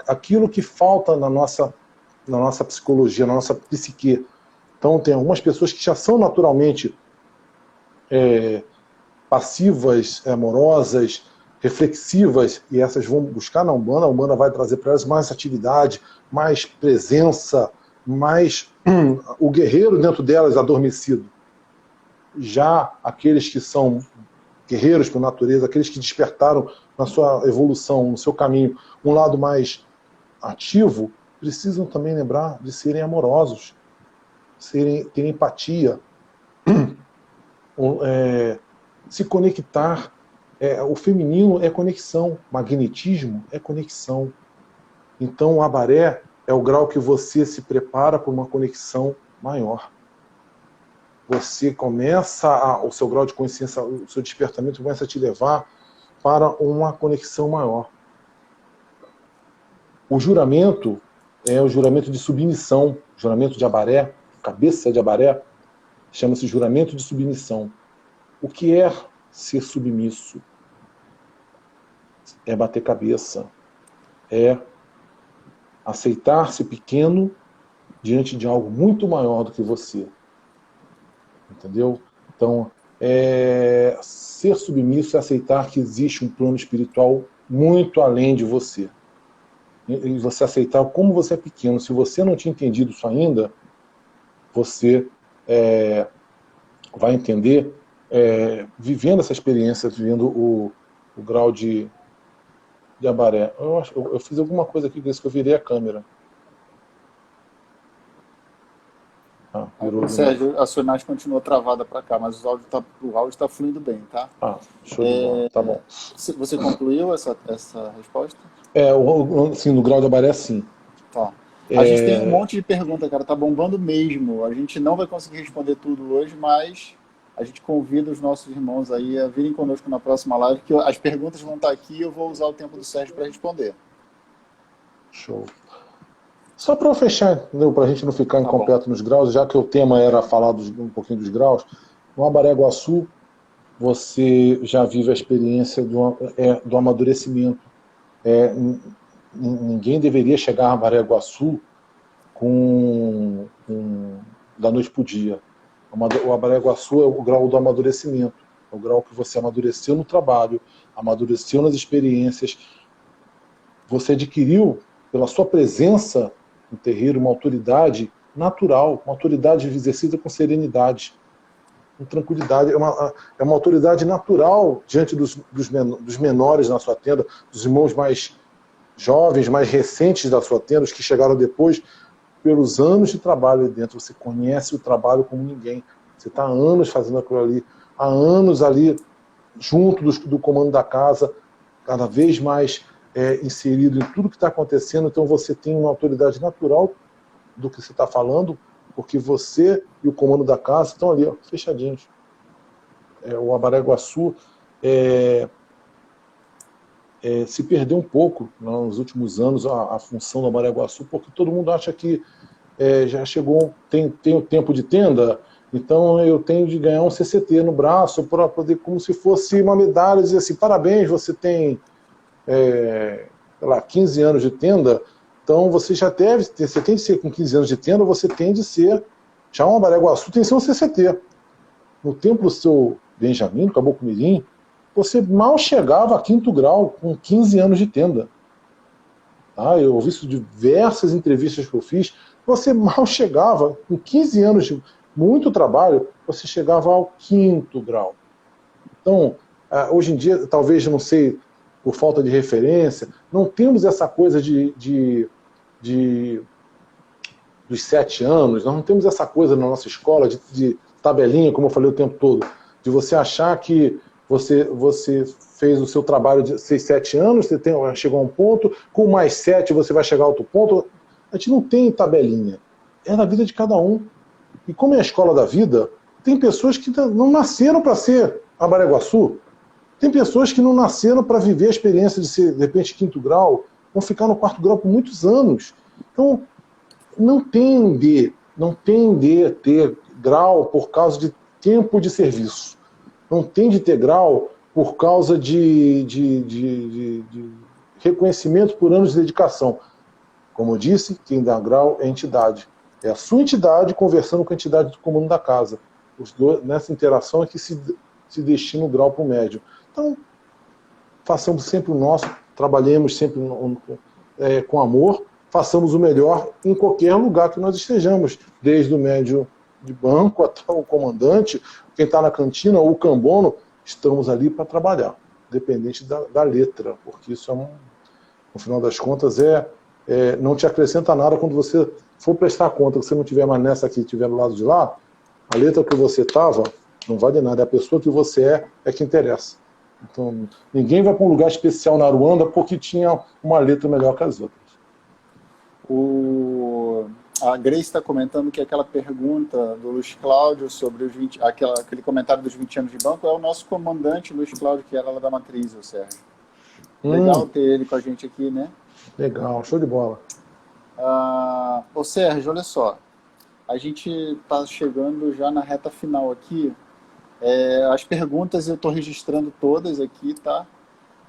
aquilo que falta na nossa psicologia, na nossa psique. Então tem algumas pessoas que já são naturalmente passivas, amorosas, reflexivas, e essas vão buscar na Umbanda. A Umbanda vai trazer para elas mais atividade, mais presença, mais o guerreiro dentro delas adormecido. Já aqueles que são guerreiros por natureza, aqueles que despertaram na sua evolução, no seu caminho, um lado mais ativo, precisam também lembrar de serem amorosos, terem empatia, se conectar. O feminino é conexão, magnetismo é conexão. Então o Abaré é o grau que você se prepara para uma conexão maior. Você começa, o seu grau de consciência, o seu despertamento começa a te levar para uma conexão maior. O juramento é o juramento de submissão, juramento de Abaré, cabeça de Abaré, chama-se juramento de submissão. O que é ser submisso? É bater cabeça, é aceitar-se pequeno diante de algo muito maior do que você. Entendeu? Então, ser submisso é aceitar que existe um plano espiritual muito além de você. E você aceitar como você é pequeno. Se você não tinha entendido isso ainda, você vai entender vivendo essa experiência, vivendo o grau de Abaré. Eu fiz alguma coisa aqui, que eu virei a câmera. Sérgio, a sua imagem continua travada para cá, mas o áudio está fluindo bem, tá? Show de bola, tá bom. Você concluiu essa resposta? Sim, no grau de Abaré, sim. Tá. A gente tem um monte de pergunta, cara, tá bombando mesmo. A gente não vai conseguir responder tudo hoje, mas a gente convida os nossos irmãos aí a virem conosco na próxima live, que as perguntas vão estar aqui e eu vou usar o tempo do Sérgio para responder. Show. Só para fechar, para a gente não ficar incompleto nos graus, já que o tema era falar um pouquinho dos graus, no Abaré-Guaçu você já vive a experiência do amadurecimento. Ninguém deveria chegar a Abaré-Guaçu da noite para o dia. O Abaré-Guaçu é o grau do amadurecimento, é o grau que você amadureceu no trabalho, amadureceu nas experiências, você adquiriu, pela sua presença no terreiro, uma autoridade natural, uma autoridade exercida com serenidade, com tranquilidade. É uma autoridade natural diante dos menores na sua tenda, dos irmãos mais jovens, mais recentes da sua tenda, os que chegaram depois, pelos anos de trabalho ali dentro. Você conhece o trabalho como ninguém. Você está há anos fazendo aquilo ali, há anos ali, junto do comando da casa, cada vez mais inserido em tudo que está acontecendo. Então você tem uma autoridade natural do que você está falando, porque você e o comando da casa estão ali, fechadinhos. O Abaré-Guaçu se perdeu um pouco nos últimos anos a função do Abaré-Guaçu, porque todo mundo acha que já chegou, tem o tempo de tenda, Então eu tenho de ganhar um CCT no braço para poder, como se fosse uma medalha, dizer assim, parabéns, você tem, sei lá, 15 anos de tenda, então você já deve ter, você tem de ser com 15 anos de tenda, você tem de ser, já uma Bareguaçu tem de ser um CCT. No tempo do seu Benjamin, no Caboclo Mirim, você mal chegava a 5º grau com 15 anos de tenda. Tá? Eu ouvi isso de diversas entrevistas que eu fiz. Você mal chegava, com 15 anos de muito trabalho, você chegava ao 5º grau. Então, hoje em dia, talvez, não sei, por falta de referência, não temos essa coisa dos 7 anos, nós não temos essa coisa na nossa escola de tabelinha, como eu falei o tempo todo, de você achar que você fez o seu trabalho de 6, 7 anos, você chegou a um ponto, com mais 7 você vai chegar a outro ponto. A gente não tem tabelinha. É na vida de cada um. E como é a escola da vida, tem pessoas que não nasceram para ser a Bareguaçu, tem pessoas que não nasceram para viver a experiência de ser, de repente, 5º grau, vão ficar no 4º grau por muitos anos. Então, não tem de ter grau por causa de tempo de serviço. Não tem de ter grau por causa de reconhecimento por anos de dedicação. Como eu disse, quem dá grau é a entidade. É a sua entidade conversando com a entidade do comando da casa. Os dois, nessa interação é que se destina o grau para o médium. Então, façamos sempre o nosso, trabalhemos sempre com amor, façamos o melhor em qualquer lugar que nós estejamos, desde o médium de banco até o comandante, quem está na cantina ou o cambono, estamos ali para trabalhar, independente da letra, porque isso no final das contas, não te acrescenta nada quando você for prestar conta, que você não tiver mais nessa aqui, estiver do lado de lá, a letra que você estava não vale nada, é a pessoa que você é que interessa. Então, ninguém vai para um lugar especial na Aruanda porque tinha uma letra melhor que as outras. A Grace está comentando que aquela pergunta do Luiz Cláudio sobre aquele comentário dos 20 anos de banco é o nosso comandante Luiz Cláudio, que era lá da Matriz, o Sérgio. Legal ter ele com a gente aqui, né? Legal, show de bola. Ô Sérgio, olha só. A gente está chegando já na reta final aqui. As perguntas eu estou registrando todas aqui, tá?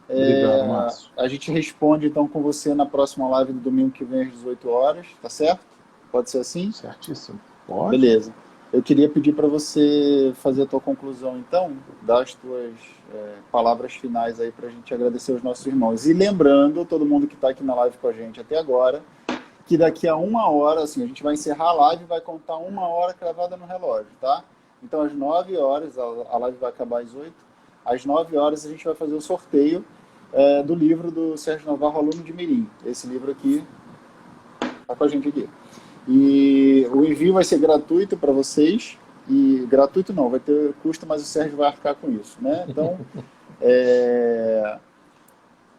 Obrigado, Márcio. A gente responde então com você na próxima live do domingo que vem às 18 horas, tá certo? Pode ser assim? Certíssimo. Pode. Beleza. Eu queria pedir para você fazer a tua conclusão então, dar as tuas palavras finais aí para a gente agradecer os nossos irmãos. E lembrando, todo mundo que está aqui na live com a gente até agora, que daqui a 1 hora, assim, a gente vai encerrar a live e vai contar 1 hora cravada no relógio, tá? Então, às 9 horas, a live vai acabar às 8, às 9 horas a gente vai fazer o sorteio do livro do Sérgio Navarro, Aluno de Mirim. Esse livro aqui está com a gente aqui. E o envio vai ser gratuito para vocês, e gratuito não, vai ter custo, mas o Sérgio vai arcar com isso, né? Então,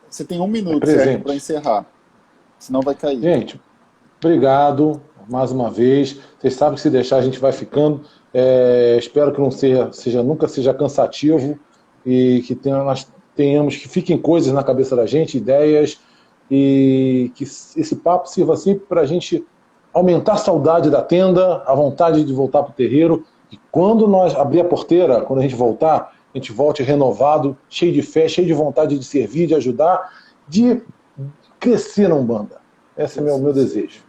você tem 1 minuto, Sérgio, para encerrar, senão vai cair. Gente, obrigado mais uma vez. Vocês sabem que se deixar a gente vai ficando. Espero que não nunca seja cansativo e que nós tenhamos, que fiquem coisas na cabeça da gente, ideias, e que esse papo sirva assim para a gente aumentar a saudade da tenda, a vontade de voltar para o terreiro, e quando nós abrir a porteira, quando a gente voltar, a gente volte renovado, cheio de fé, cheio de vontade de servir, de ajudar, de crescer na Umbanda. Esse é meu desejo.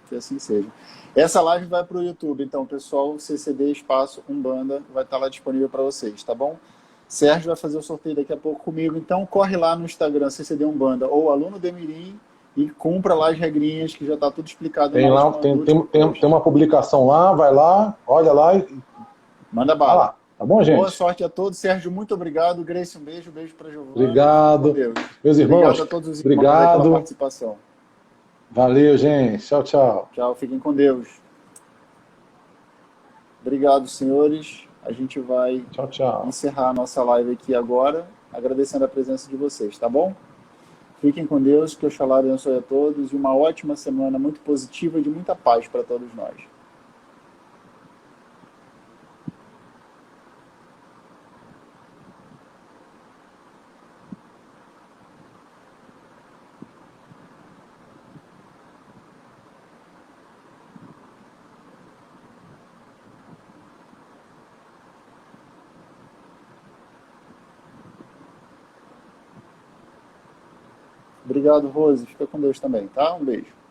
Que assim seja. Essa live vai para o YouTube, então, pessoal, CCD Espaço Umbanda vai estar lá disponível para vocês, tá bom? Sérgio vai fazer o sorteio daqui a pouco comigo, então corre lá no Instagram, CCD Umbanda ou Aluno de Mirim, e cumpra lá as regrinhas, que já está tudo explicado. Tem uma publicação lá, vai lá, olha lá e manda bala. Lá. Tá bom, gente? Boa sorte a todos. Sérgio, muito obrigado. Grace, um beijo para Giovana. Obrigado. Meus irmãos, obrigado a todos os irmãos pela participação. Valeu, gente. Tchau, tchau. Tchau, fiquem com Deus. Obrigado, senhores. A gente vai encerrar a nossa live aqui agora, agradecendo a presença de vocês, tá bom? Fiquem com Deus, que Oxalá abençoe a todos e uma ótima semana muito positiva e de muita paz para todos nós. Obrigado, Rose. Fica com Deus também, tá? Um beijo.